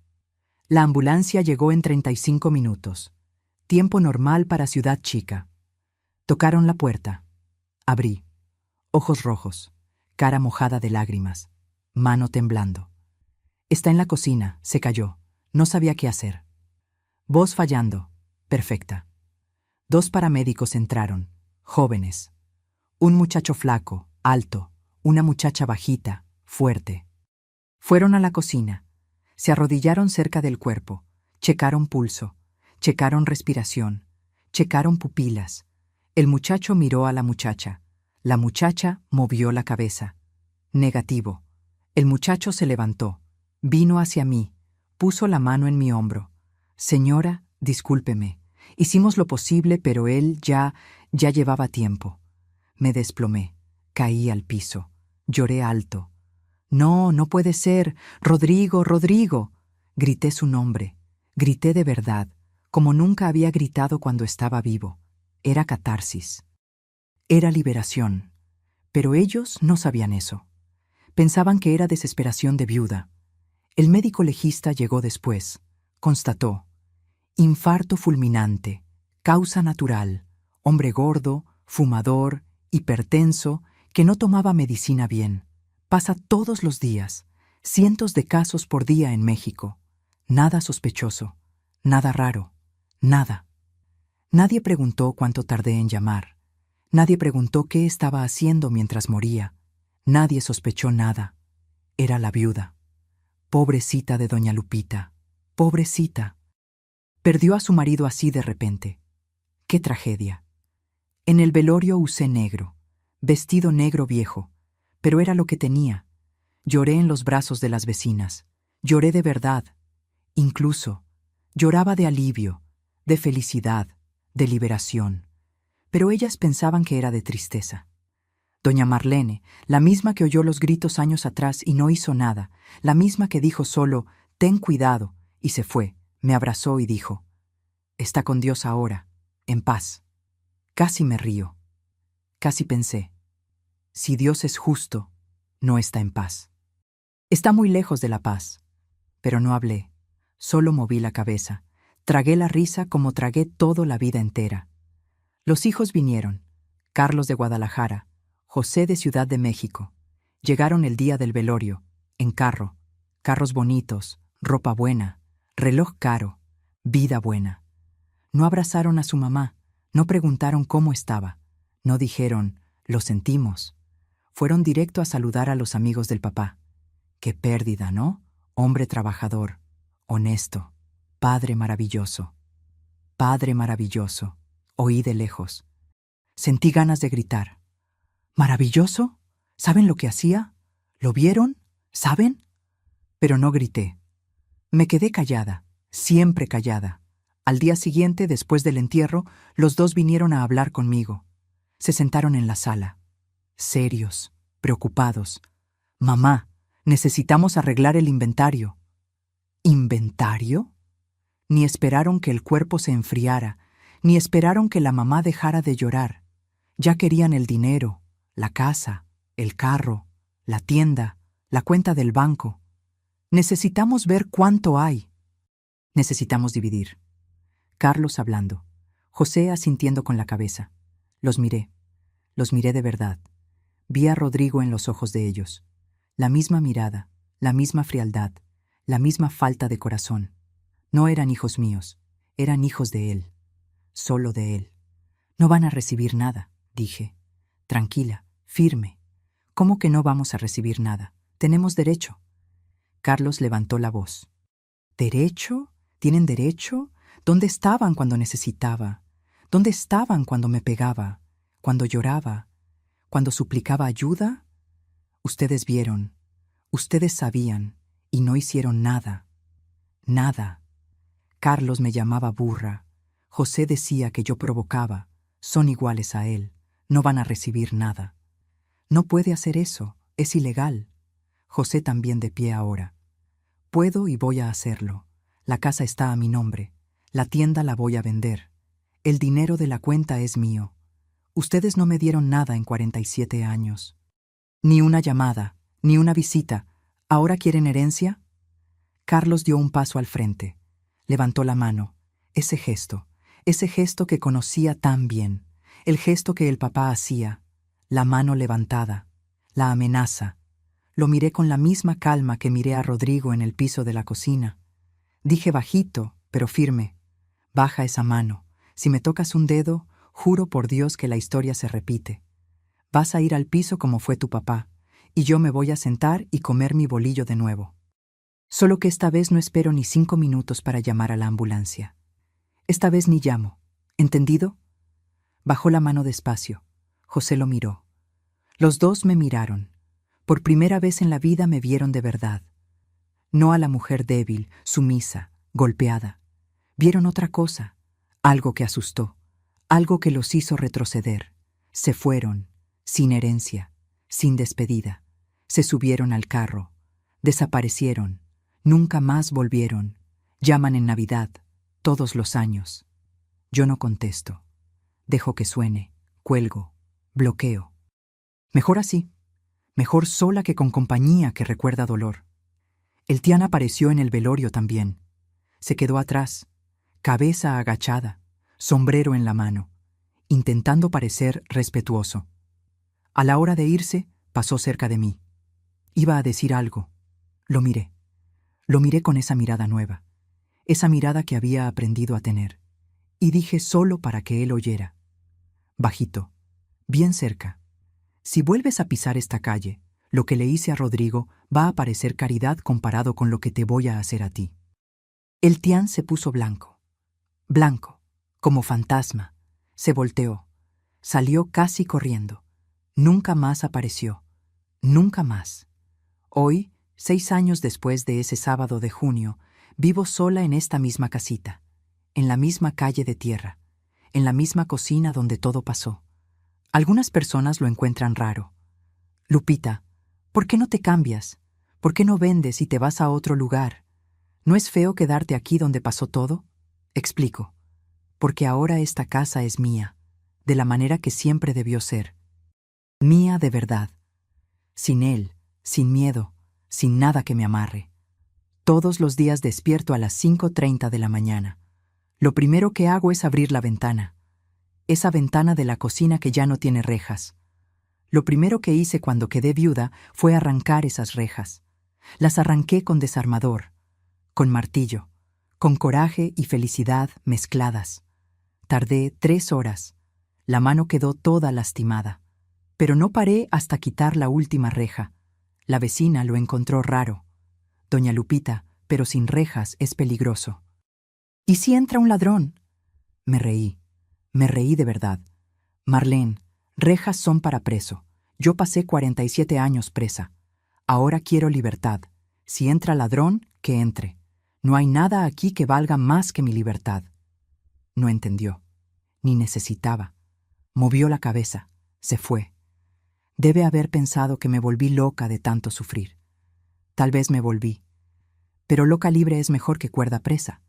S1: La ambulancia llegó en 35 minutos. Tiempo normal para ciudad chica. Tocaron la puerta. Abrí. Ojos rojos, cara mojada de lágrimas, mano temblando. Está en la cocina, se cayó. No sabía qué hacer. Voz fallando, perfecta. 2 paramédicos entraron, jóvenes. Un muchacho flaco, alto, una muchacha bajita, fuerte. Fueron a la cocina. Se arrodillaron cerca del cuerpo. Checaron pulso. Checaron respiración. Checaron pupilas. El muchacho miró a la muchacha. La muchacha movió la cabeza. Negativo. El muchacho se levantó. Vino hacia mí. Puso la mano en mi hombro. Señora, discúlpeme. Hicimos lo posible, pero él ya llevaba tiempo. Me desplomé. Caí al piso. Lloré alto. No, no puede ser. Rodrigo, Rodrigo. Grité su nombre. Grité de verdad, como nunca había gritado cuando estaba vivo. Era catarsis. Era liberación. Pero ellos no sabían eso. Pensaban que era desesperación de viuda. El médico legista llegó después. Constató: infarto fulminante, causa natural, hombre gordo, fumador, hipertenso, que no tomaba medicina bien. Pasa todos los días, cientos de casos por día en México. Nada sospechoso, nada raro, nada. Nadie preguntó cuánto tardé en llamar. Nadie preguntó qué estaba haciendo mientras moría. Nadie sospechó nada. Era la viuda. Pobrecita de doña Lupita. Pobrecita. Perdió a su marido así de repente. ¡Qué tragedia! En el velorio usé negro, vestido negro viejo, pero era lo que tenía. Lloré en los brazos de las vecinas. Lloré de verdad. Incluso, lloraba de alivio, de felicidad, de liberación. Pero ellas pensaban que era de tristeza. Doña Marlene, la misma que oyó los gritos años atrás y no hizo nada, la misma que dijo solo, «Ten cuidado», y se fue, me abrazó y dijo, «Está con Dios ahora, en paz». Casi me río. Casi pensé, si Dios es justo, no está en paz. Está muy lejos de la paz. Pero no hablé, solo moví la cabeza. Tragué la risa como tragué toda la vida entera. Los hijos vinieron, Carlos de Guadalajara, José de Ciudad de México. Llegaron el día del velorio, en carro, carros bonitos, ropa buena, reloj caro, vida buena. No abrazaron a su mamá, no preguntaron cómo estaba, no dijeron, lo sentimos. Fueron directo a saludar a los amigos del papá. Qué pérdida, ¿no? Hombre trabajador, honesto, padre maravilloso. Padre maravilloso, oí de lejos. Sentí ganas de gritar. ¿Maravilloso? ¿Saben lo que hacía? ¿Lo vieron? ¿Saben? Pero no grité. Me quedé callada, siempre callada. Al día siguiente, después del entierro, los dos vinieron a hablar conmigo. Se sentaron en la sala, serios, preocupados. «Mamá, necesitamos arreglar el inventario». ¿Inventario? Ni esperaron que el cuerpo se enfriara, ni esperaron que la mamá dejara de llorar. Ya querían el dinero, la casa, el carro, la tienda, la cuenta del banco. Necesitamos ver cuánto hay. Necesitamos dividir. Carlos hablando, José asintiendo con la cabeza. Los miré de verdad. Vi a Rodrigo en los ojos de ellos. La misma mirada, la misma frialdad, la misma falta de corazón. No eran hijos míos, eran hijos de él, solo de él. No van a recibir nada, dije. Tranquila, firme. ¿Cómo que no vamos a recibir nada? Tenemos derecho. Carlos levantó la voz. ¿Derecho? ¿Tienen derecho? ¿Dónde estaban cuando necesitaba? ¿Dónde estaban cuando me pegaba? ¿Cuando lloraba? ¿Cuando suplicaba ayuda? Ustedes vieron, ustedes sabían, y no hicieron nada. Nada. Carlos me llamaba burra. José decía que yo provocaba. Son iguales a él. No van a recibir nada. No puede hacer eso. Es ilegal. José también de pie ahora. Puedo y voy a hacerlo. La casa está a mi nombre. La tienda la voy a vender. El dinero de la cuenta es mío. Ustedes no me dieron nada en 47 años. Ni una llamada, ni una visita. ¿Ahora quieren herencia? Carlos dio un paso al frente. Levantó la mano. Ese gesto que conocía tan bien. El gesto que el papá hacía. La mano levantada. La amenaza. Lo miré con la misma calma que miré a Rodrigo en el piso de la cocina. Dije bajito, pero firme. Baja esa mano. Si me tocas un dedo, juro por Dios que la historia se repite. Vas a ir al piso como fue tu papá, y yo me voy a sentar y comer mi bolillo de nuevo. Solo que esta vez no espero ni 5 minutos para llamar a la ambulancia. Esta vez ni llamo. ¿Entendido? Bajó la mano despacio. José lo miró. Los dos me miraron. Por primera vez en la vida me vieron de verdad. No a la mujer débil, sumisa, golpeada. Vieron otra cosa, algo que asustó, algo que los hizo retroceder. Se fueron, sin herencia, sin despedida. Se subieron al carro, desaparecieron, nunca más volvieron. Llaman en Navidad, todos los años. Yo no contesto. Dejo que suene, cuelgo, bloqueo. Mejor así, mejor sola que con compañía que recuerda dolor. El Tiana apareció en el velorio también. Se quedó atrás, cabeza agachada, sombrero en la mano, intentando parecer respetuoso. A la hora de irse, pasó cerca de mí. Iba a decir algo. Lo miré. Lo miré con esa mirada nueva, esa mirada que había aprendido a tener. Y dije solo para que él oyera. Bajito, bien cerca. Si vuelves a pisar esta calle, lo que le hice a Rodrigo va a parecer caridad comparado con lo que te voy a hacer a ti. El Tian se puso blanco. Blanco, como fantasma. Se volteó. Salió casi corriendo. Nunca más apareció. Nunca más. Hoy, 6 años después de ese sábado de junio, vivo sola en esta misma casita, en la misma calle de tierra, en la misma cocina donde todo pasó. Algunas personas lo encuentran raro. Lupita, ¿por qué no te cambias? ¿Por qué no vendes y te vas a otro lugar? ¿No es feo quedarte aquí donde pasó todo? Explico. Porque ahora esta casa es mía, de la manera que siempre debió ser. Mía de verdad. Sin él, sin miedo, sin nada que me amarre. Todos los días despierto a las 5:30 de la mañana. Lo primero que hago es abrir la ventana. Esa ventana de la cocina que ya no tiene rejas. Lo primero que hice cuando quedé viuda fue arrancar esas rejas. Las arranqué con desarmador, con martillo, con coraje y felicidad mezcladas. Tardé 3 horas. La mano quedó toda lastimada. Pero no paré hasta quitar la última reja. La vecina lo encontró raro. Doña Lupita, pero sin rejas es peligroso. ¿Y si entra un ladrón? Me reí de verdad. Marlene, rejas son para preso. Yo pasé 47 años presa. Ahora quiero libertad. Si entra ladrón, que entre. No hay nada aquí que valga más que mi libertad. No entendió. Ni necesitaba. Movió la cabeza. Se fue. Debe haber pensado que me volví loca de tanto sufrir. Tal vez me volví. Pero loca libre es mejor que cuerda presa.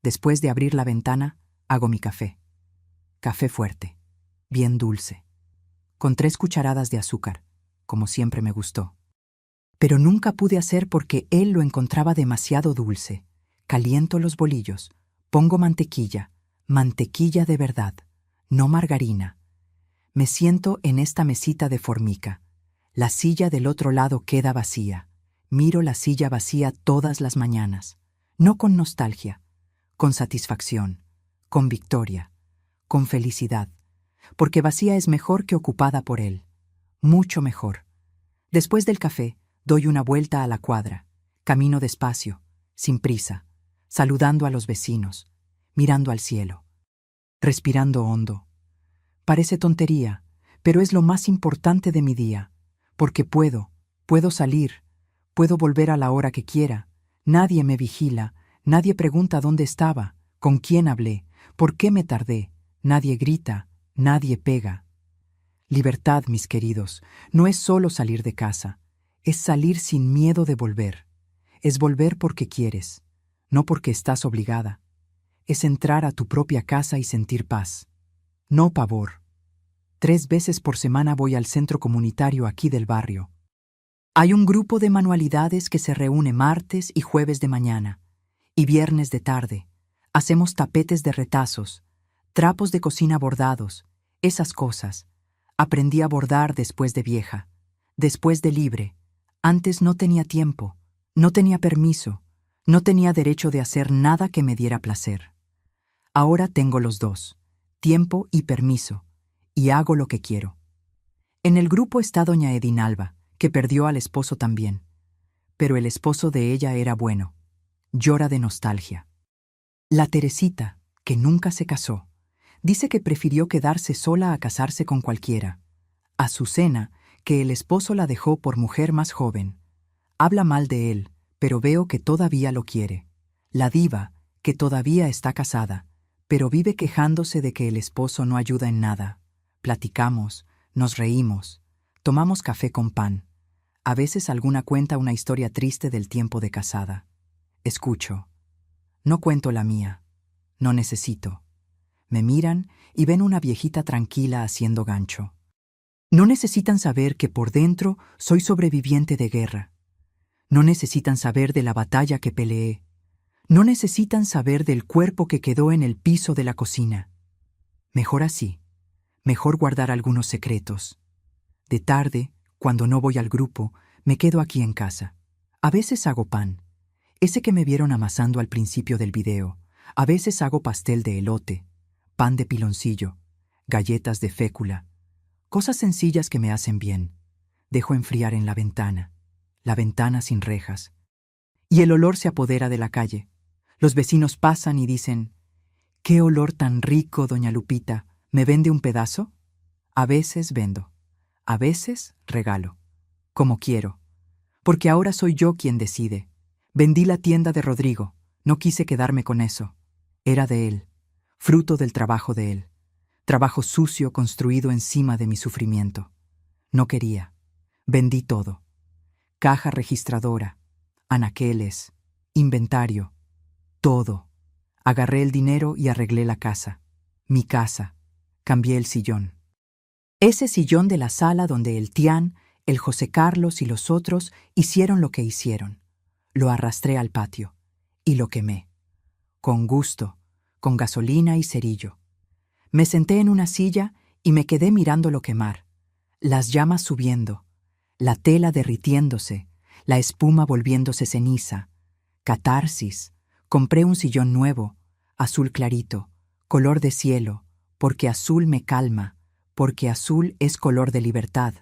S1: Después de abrir la ventana, hago mi café. Café fuerte, bien dulce, con 3 cucharadas de azúcar, como siempre me gustó. Pero nunca pude hacer porque él lo encontraba demasiado dulce. Caliento los bolillos, pongo mantequilla, mantequilla de verdad, no margarina. Me siento en esta mesita de formica. La silla del otro lado queda vacía. Miro la silla vacía todas las mañanas, no con nostalgia, con satisfacción, con victoria, con felicidad, porque vacía es mejor que ocupada por él, mucho mejor. Después del café, doy una vuelta a la cuadra, camino despacio, sin prisa, saludando a los vecinos, mirando al cielo, respirando hondo. Parece tontería, pero es lo más importante de mi día, porque puedo salir, puedo volver a la hora que quiera, nadie me vigila, nadie pregunta dónde estaba, con quién hablé, por qué me tardé, nadie grita, nadie pega. Libertad, mis queridos, no es solo salir de casa, es salir sin miedo de volver, es volver porque quieres, no porque estás obligada, es entrar a tu propia casa y sentir paz, no pavor. 3 veces por semana voy al centro comunitario aquí del barrio. Hay un grupo de manualidades que se reúne martes y jueves de mañana, y viernes de tarde. Hacemos tapetes de retazos, trapos de cocina bordados, esas cosas. Aprendí a bordar después de vieja, después de libre. Antes no tenía tiempo, no tenía permiso, no tenía derecho de hacer nada que me diera placer. Ahora tengo los dos, tiempo y permiso, y hago lo que quiero. En el grupo está doña Edinalba, que perdió al esposo también. Pero el esposo de ella era bueno. Llora de nostalgia. La Teresita, que nunca se casó, dice que prefirió quedarse sola a casarse con cualquiera. Azucena, que el esposo la dejó por mujer más joven. Habla mal de él, pero veo que todavía lo quiere. La Diva, que todavía está casada, pero vive quejándose de que el esposo no ayuda en nada. Platicamos, nos reímos, tomamos café con pan. A veces alguna cuenta una historia triste del tiempo de casada. Escucho. No cuento la mía. No necesito. Me miran y ven una viejita tranquila haciendo gancho. No necesitan saber que por dentro soy sobreviviente de guerra. No necesitan saber de la batalla que peleé. No necesitan saber del cuerpo que quedó en el piso de la cocina. Mejor así. Mejor guardar algunos secretos. De tarde, cuando no voy al grupo, me quedo aquí en casa. A veces hago pan, ese que me vieron amasando al principio del video. A veces hago pastel de elote, pan de piloncillo, galletas de fécula, cosas sencillas que me hacen bien. Dejo enfriar en la ventana sin rejas. Y el olor se apodera de la calle. Los vecinos pasan y dicen: «¡Qué olor tan rico, doña Lupita! ¿Me vende un pedazo?». A veces vendo, a veces regalo, como quiero, porque ahora soy yo quien decide. Vendí la tienda de Rodrigo, no quise quedarme con eso. Era de él, fruto del trabajo de él, trabajo sucio construido encima de mi sufrimiento. No quería. Vendí todo. Caja registradora, anaqueles, inventario, todo. Agarré el dinero y arreglé la casa. Mi casa. Cambié el sillón. Ese sillón de la sala donde el Tian, el José Carlos y los otros hicieron lo que hicieron. Lo arrastré al patio y lo quemé. Con gusto, con gasolina y cerillo. Me senté en una silla y me quedé mirándolo quemar. Las llamas subiendo, la tela derritiéndose, la espuma volviéndose ceniza. Catarsis. Compré un sillón nuevo, azul clarito, color de cielo, porque azul me calma, porque azul es color de libertad,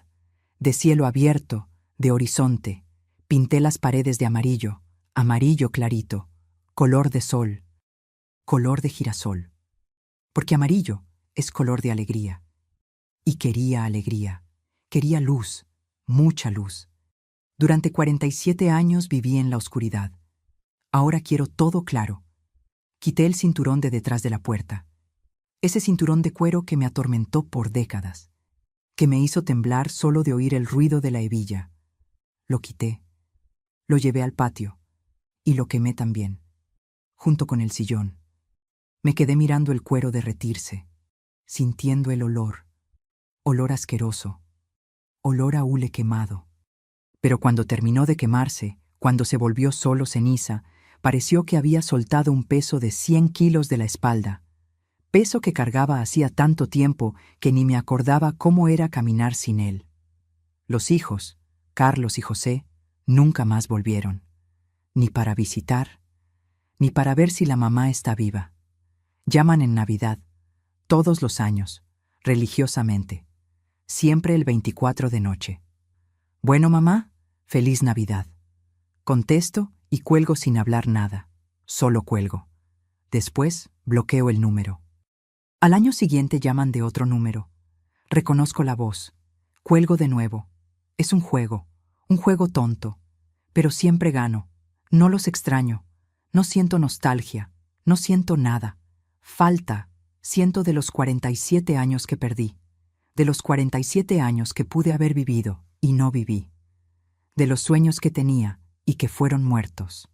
S1: de cielo abierto, de horizonte. Pinté las paredes de amarillo, amarillo clarito, color de sol, color de girasol, porque amarillo es color de alegría. Y quería alegría, quería luz, mucha luz. Durante 47 años viví en la oscuridad. Ahora quiero todo claro. Quité el cinturón de detrás de la puerta, ese cinturón de cuero que me atormentó por décadas, que me hizo temblar solo de oír el ruido de la hebilla. Lo quité, lo llevé al patio y lo quemé también, junto con el sillón. Me quedé mirando el cuero derretirse, sintiendo el olor, olor asqueroso, olor a hule quemado. Pero cuando terminó de quemarse, cuando se volvió solo ceniza, pareció que había soltado un peso de 100 kilos de la espalda, peso que cargaba hacía tanto tiempo que ni me acordaba cómo era caminar sin él. Los hijos, Carlos y José, nunca más volvieron, ni para visitar, ni para ver si la mamá está viva. Llaman en Navidad, todos los años, religiosamente, siempre el 24 de noche. «Bueno, mamá, feliz Navidad». Contesto y cuelgo sin hablar nada, solo cuelgo. Después bloqueo el número. Al año siguiente llaman de otro número. Reconozco la voz. Cuelgo de nuevo. Es un juego tonto, pero siempre gano. No los extraño. No siento nostalgia. No siento nada. Falta siento de los 47 años que perdí. De los 47 años que pude haber vivido y no viví. De los sueños que tenía y que fueron muertos.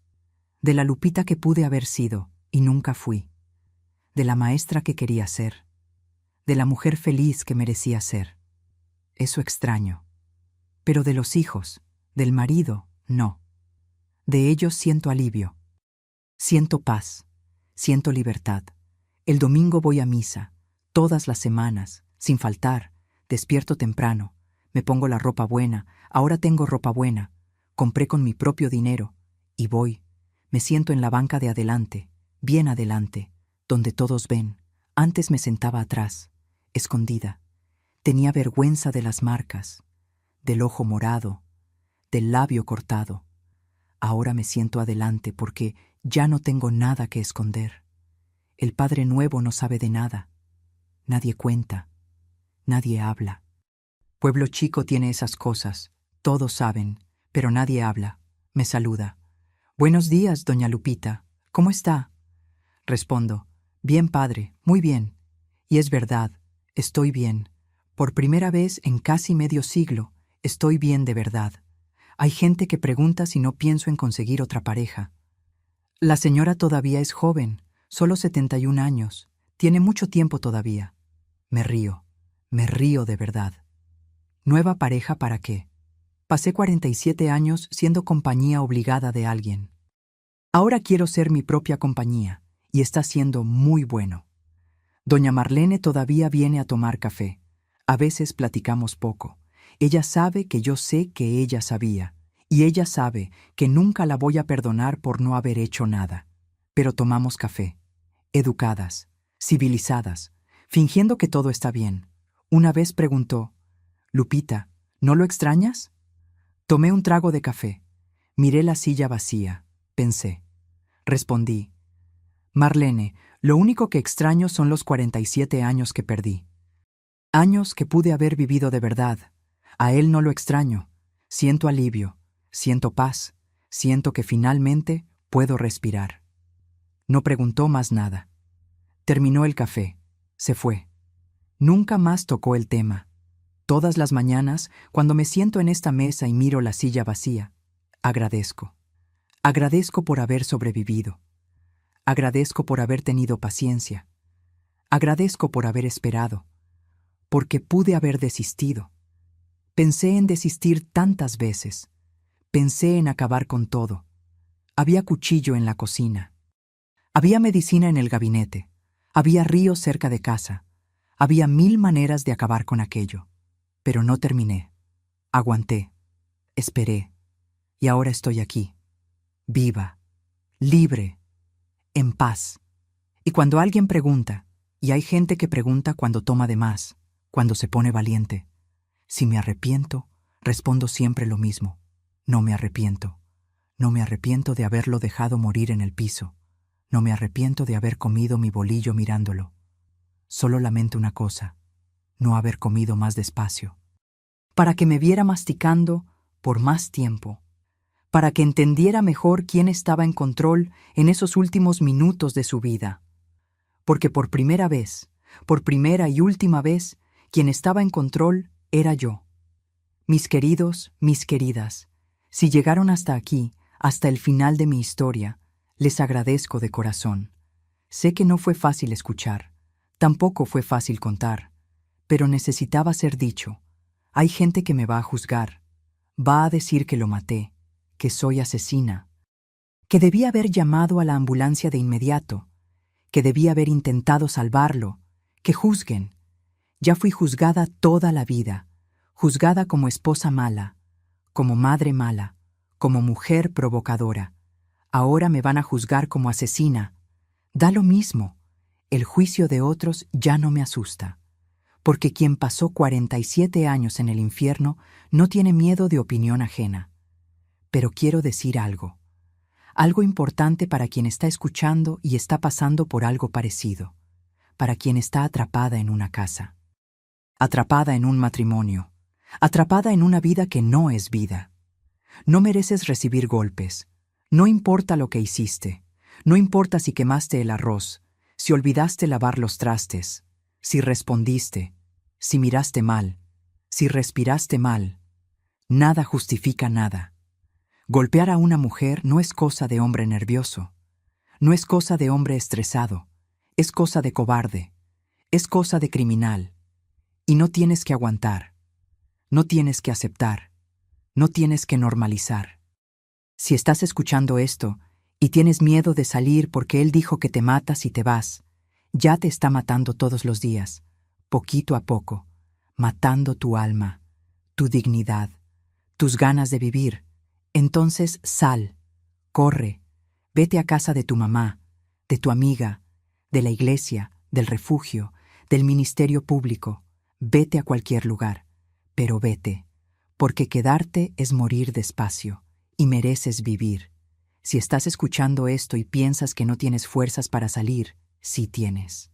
S1: De la Lupita que pude haber sido y nunca fui. De la maestra que quería ser. De la mujer feliz que merecía ser. Eso extraño. Pero de los hijos, del marido, no. De ellos siento alivio. Siento paz. Siento libertad. El domingo voy a misa, todas las semanas, sin faltar. Despierto temprano. Me pongo la ropa buena. Ahora tengo ropa buena. Compré con mi propio dinero. Y voy. Me siento en la banca de adelante, bien adelante, donde todos ven. Antes me sentaba atrás, escondida. Tenía vergüenza de las marcas, del ojo morado, del labio cortado. Ahora me siento adelante porque ya no tengo nada que esconder. El Padre Nuevo no sabe de nada. Nadie cuenta. Nadie habla. Pueblo chico tiene esas cosas. Todos saben, pero nadie habla. Me saluda. «Buenos días, doña Lupita. ¿Cómo está?». Respondo: «Bien, padre, muy bien». Y es verdad, estoy bien. Por primera vez en casi medio siglo, estoy bien de verdad. Hay gente que pregunta si no pienso en conseguir otra pareja. La señora todavía es joven, solo 71 años. Tiene mucho tiempo todavía. Me río de verdad. ¿Nueva pareja para qué? Pasé 47 años siendo compañía obligada de alguien. Ahora quiero ser mi propia compañía, y está siendo muy bueno. Doña Marlene todavía viene a tomar café. A veces platicamos poco. Ella sabe que yo sé que ella sabía, y ella sabe que nunca la voy a perdonar por no haber hecho nada. Pero tomamos café, educadas, civilizadas, fingiendo que todo está bien. Una vez preguntó, «Lupita, ¿no lo extrañas?» Tomé un trago de café. Miré la silla vacía. Pensé. Respondí, «Marlene, lo único que extraño son los 47 años que perdí. Años que pude haber vivido de verdad. A él no lo extraño. Siento alivio, siento paz, siento que finalmente puedo respirar». No preguntó más nada. Terminó el café. Se fue. Nunca más tocó el tema. Todas las mañanas, cuando me siento en esta mesa y miro la silla vacía, agradezco. Agradezco por haber sobrevivido. Agradezco por haber tenido paciencia. Agradezco por haber esperado. Porque pude haber desistido. Pensé en desistir tantas veces. Pensé en acabar con todo. Había cuchillo en la cocina. Había medicina en el gabinete. Había río cerca de casa. Había 1000 maneras de acabar con aquello. Pero no terminé. Aguanté. Esperé. Y ahora estoy aquí. Viva. Libre. En paz. Y cuando alguien pregunta, y hay gente que pregunta cuando toma de más, cuando se pone valiente, si me arrepiento, respondo siempre lo mismo. No me arrepiento. No me arrepiento de haberlo dejado morir en el piso. No me arrepiento de haber comido mi bolillo mirándolo. Solo lamento una cosa, no haber comido más despacio. Para que me viera masticando por más tiempo. Para que entendiera mejor quién estaba en control en esos últimos minutos de su vida. Porque por primera vez, por primera y última vez, quien estaba en control era yo. Mis queridos, mis queridas, si llegaron hasta aquí, hasta el final de mi historia, les agradezco de corazón. Sé que no fue fácil escuchar, tampoco fue fácil contar, pero necesitaba ser dicho. Hay gente que me va a juzgar, va a decir que lo maté, que soy asesina, que debí haber llamado a la ambulancia de inmediato, que debí haber intentado salvarlo, que juzguen. Ya fui juzgada toda la vida, juzgada como esposa mala, como madre mala, como mujer provocadora. Ahora me van a juzgar como asesina. Da lo mismo. El juicio de otros ya no me asusta. Porque quien pasó 47 años en el infierno no tiene miedo de opinión ajena. Pero quiero decir algo. Algo importante para quien está escuchando y está pasando por algo parecido. Para quien está atrapada en una casa. Atrapada en un matrimonio. Atrapada en una vida que no es vida. No mereces recibir golpes. No importa lo que hiciste. No importa si quemaste el arroz, si olvidaste lavar los trastes, si respondiste, si miraste mal, si respiraste mal. Nada justifica nada. Golpear a una mujer no es cosa de hombre nervioso. No es cosa de hombre estresado. Es cosa de cobarde. Es cosa de criminal. Y no tienes que aguantar. No tienes que aceptar. No tienes que normalizar. Si estás escuchando esto y tienes miedo de salir porque él dijo que te matas y te vas, ya te está matando todos los días, poquito a poco, matando tu alma, tu dignidad, tus ganas de vivir. Entonces sal, corre, vete a casa de tu mamá, de tu amiga, de la iglesia, del refugio, del ministerio público. Vete a cualquier lugar, pero vete, porque quedarte es morir despacio. Y mereces vivir. Si estás escuchando esto y piensas que no tienes fuerzas para salir, sí tienes.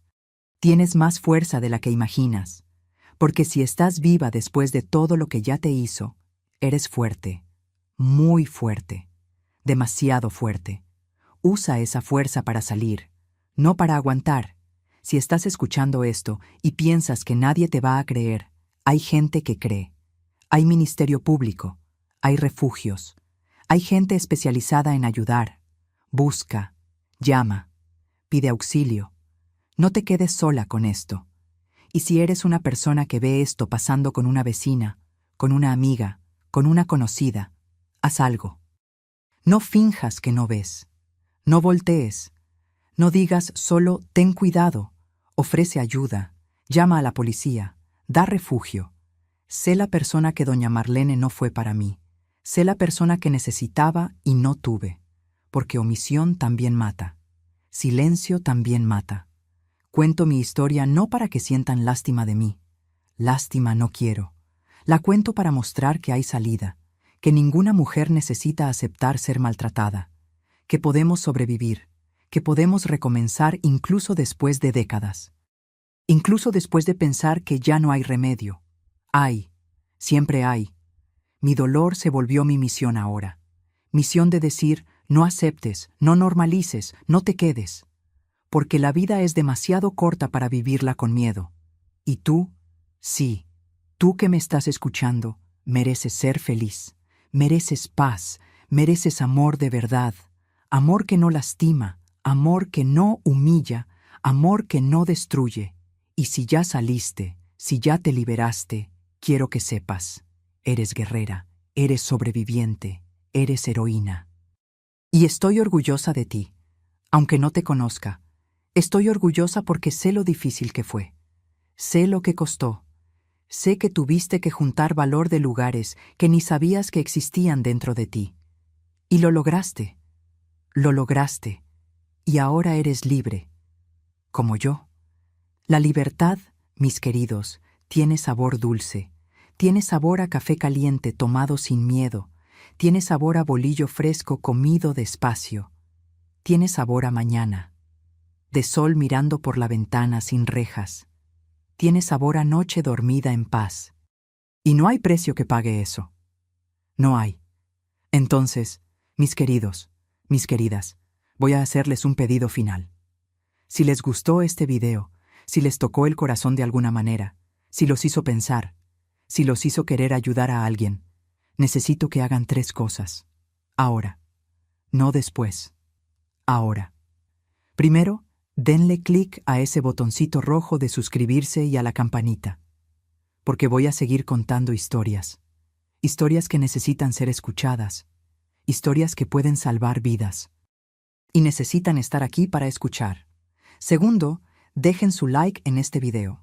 S1: Tienes más fuerza de la que imaginas, porque si estás viva después de todo lo que ya te hizo, eres fuerte, muy fuerte, demasiado fuerte. Usa esa fuerza para salir, no para aguantar. Si estás escuchando esto y piensas que nadie te va a creer, hay gente que cree. Hay ministerio público, hay refugios. Hay gente especializada en ayudar. Busca, llama, pide auxilio. No te quedes sola con esto. Y si eres una persona que ve esto pasando con una vecina, con una amiga, con una conocida, haz algo. No finjas que no ves. No voltees. No digas solo ten cuidado. Ofrece ayuda. Llama a la policía. Da refugio. Sé la persona que doña Marlene no fue para mí. Sé la persona que necesitaba y no tuve. Porque omisión también mata. Silencio también mata. Cuento mi historia no para que sientan lástima de mí. Lástima no quiero. La cuento para mostrar que hay salida, que ninguna mujer necesita aceptar ser maltratada, que podemos sobrevivir, que podemos recomenzar incluso después de décadas. Incluso después de pensar que ya no hay remedio. Hay, siempre hay. Mi dolor se volvió mi misión ahora. Misión de decir, no aceptes, no normalices, no te quedes. Porque la vida es demasiado corta para vivirla con miedo. Y tú, sí, tú que me estás escuchando, mereces ser feliz, mereces paz, mereces amor de verdad, amor que no lastima, amor que no humilla, amor que no destruye. Y si ya saliste, si ya te liberaste, quiero que sepas, eres guerrera, eres sobreviviente, eres heroína. Y estoy orgullosa de ti, aunque no te conozca. Estoy orgullosa porque sé lo difícil que fue. Sé lo que costó. Sé que tuviste que juntar valor de lugares que ni sabías que existían dentro de ti. Y lo lograste. Lo lograste. Y ahora eres libre. Como yo. La libertad, mis queridos, tiene sabor dulce. Tiene sabor a café caliente tomado sin miedo. Tiene sabor a bolillo fresco comido despacio. Tiene sabor a mañana. De sol mirando por la ventana sin rejas. Tiene sabor a noche dormida en paz. Y no hay precio que pague eso. No hay. Entonces, mis queridos, mis queridas, voy a hacerles un pedido final. Si les gustó este video, si les tocó el corazón de alguna manera, si los hizo pensar, si los hizo querer ayudar a alguien, necesito que hagan 3 cosas. Ahora. No después. Ahora. Primero, denle clic a ese botoncito rojo de suscribirse y a la campanita. Porque voy a seguir contando historias. Historias que necesitan ser escuchadas. Historias que pueden salvar vidas. Y necesitan estar aquí para escuchar. Segundo, dejen su like en este video.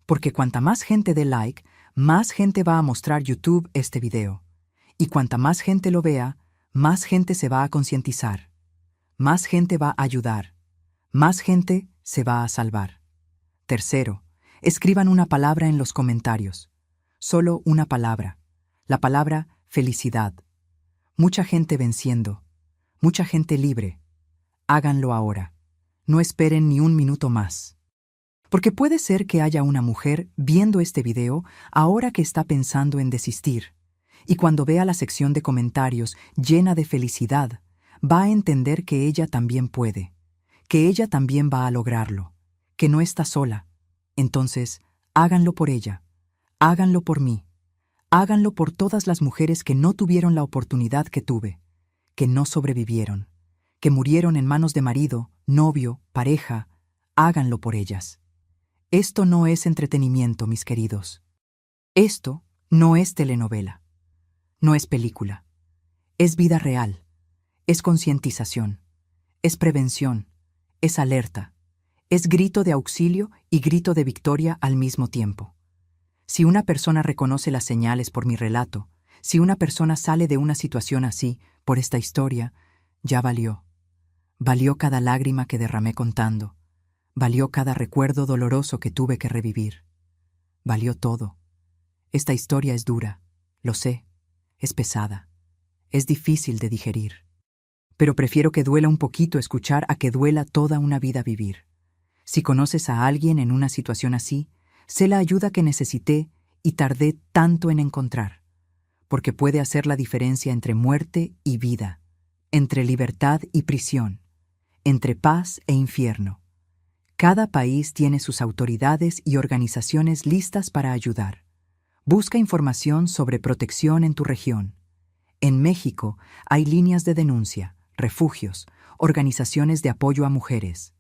S1: Porque cuanta más gente dé like, más gente va a mostrar YouTube este video. Y cuanta más gente lo vea, más gente se va a concientizar. Más gente va a ayudar. Más gente se va a salvar. Tercero, escriban una palabra en los comentarios. Solo una palabra. La palabra felicidad. Mucha gente venciendo. Mucha gente libre. Háganlo ahora. No esperen ni un minuto más. Porque puede ser que haya una mujer viendo este video ahora que está pensando en desistir. Y cuando vea la sección de comentarios llena de felicidad, va a entender que ella también puede. Que ella también va a lograrlo, que no está sola. Entonces, háganlo por ella, háganlo por mí, háganlo por todas las mujeres que no tuvieron la oportunidad que tuve, que no sobrevivieron, que murieron en manos de marido, novio, pareja, háganlo por ellas. Esto no es entretenimiento, mis queridos. Esto no es telenovela, no es película, es vida real, es concientización, es prevención, es alerta, es grito de auxilio y grito de victoria al mismo tiempo. Si una persona reconoce las señales por mi relato, si una persona sale de una situación así, por esta historia, ya valió. Valió cada lágrima que derramé contando, valió cada recuerdo doloroso que tuve que revivir. Valió todo. Esta historia es dura, lo sé, es pesada, es difícil de digerir. Pero prefiero que duela un poquito escuchar a que duela toda una vida vivir. Si conoces a alguien en una situación así, sé la ayuda que necesité y tardé tanto en encontrar, porque puede hacer la diferencia entre muerte y vida, entre libertad y prisión, entre paz e infierno. Cada país tiene sus autoridades y organizaciones listas para ayudar. Busca información sobre protección en tu región. En México hay líneas de denuncia, refugios, organizaciones de apoyo a mujeres.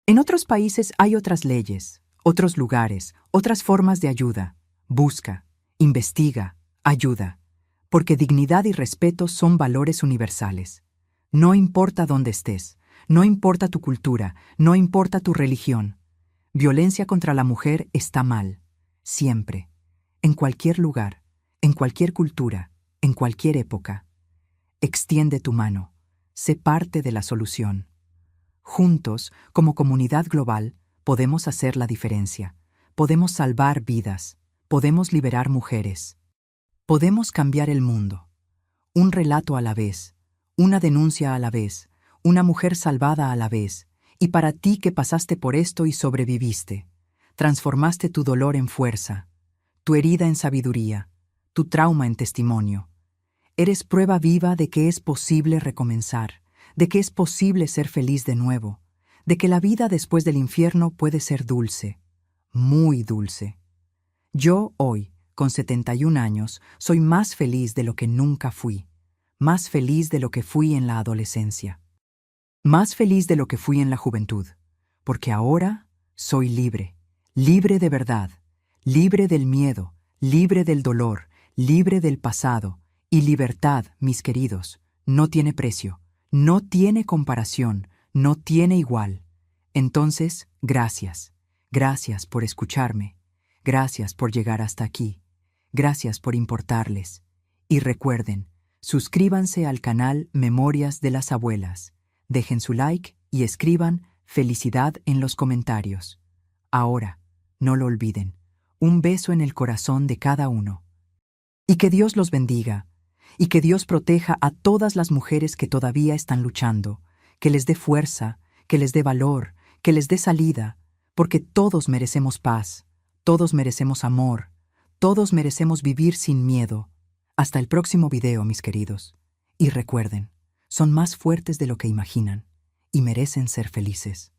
S1: En otros países hay otras leyes, otros lugares, otras formas de ayuda. Busca, investiga, ayuda, porque dignidad y respeto son valores universales. No importa dónde estés, no importa tu cultura, no importa tu religión. Violencia contra la mujer está mal, siempre. en cualquier lugar, en cualquier cultura, en cualquier época. Extiende tu mano, sé parte de la solución. Juntos, como comunidad global, podemos hacer la diferencia. Podemos salvar vidas, podemos liberar mujeres. Podemos cambiar el mundo. Un relato a la vez, una denuncia a la vez, una mujer salvada a la vez. Y para ti que pasaste por esto y sobreviviste, transformaste tu dolor en fuerza, tu herida en sabiduría, tu trauma en testimonio. Eres prueba viva de que es posible recomenzar, de que es posible ser feliz de nuevo, de que la vida después del infierno puede ser dulce, muy dulce. Yo hoy, con 71 años, soy más feliz de lo que nunca fui, más feliz de lo que fui en la adolescencia, más feliz de lo que fui en la juventud, porque ahora soy libre, libre de verdad, libre del miedo, libre del dolor, libre del pasado, y libertad, mis queridos, no tiene precio, no tiene comparación, no tiene igual. Entonces, gracias, gracias por escucharme, gracias por llegar hasta aquí, gracias por importarles. Y recuerden, suscríbanse al canal Memorias de las Abuelas, dejen su like y escriban felicidad en los comentarios. Ahora, no lo olviden, un beso en el corazón de cada uno. Y que Dios los bendiga, y que Dios proteja a todas las mujeres que todavía están luchando, que les dé fuerza, que les dé valor, que les dé salida, porque todos merecemos paz, todos merecemos amor, todos merecemos vivir sin miedo. Hasta el próximo video, mis queridos. Y recuerden, son más fuertes de lo que imaginan, y merecen ser felices.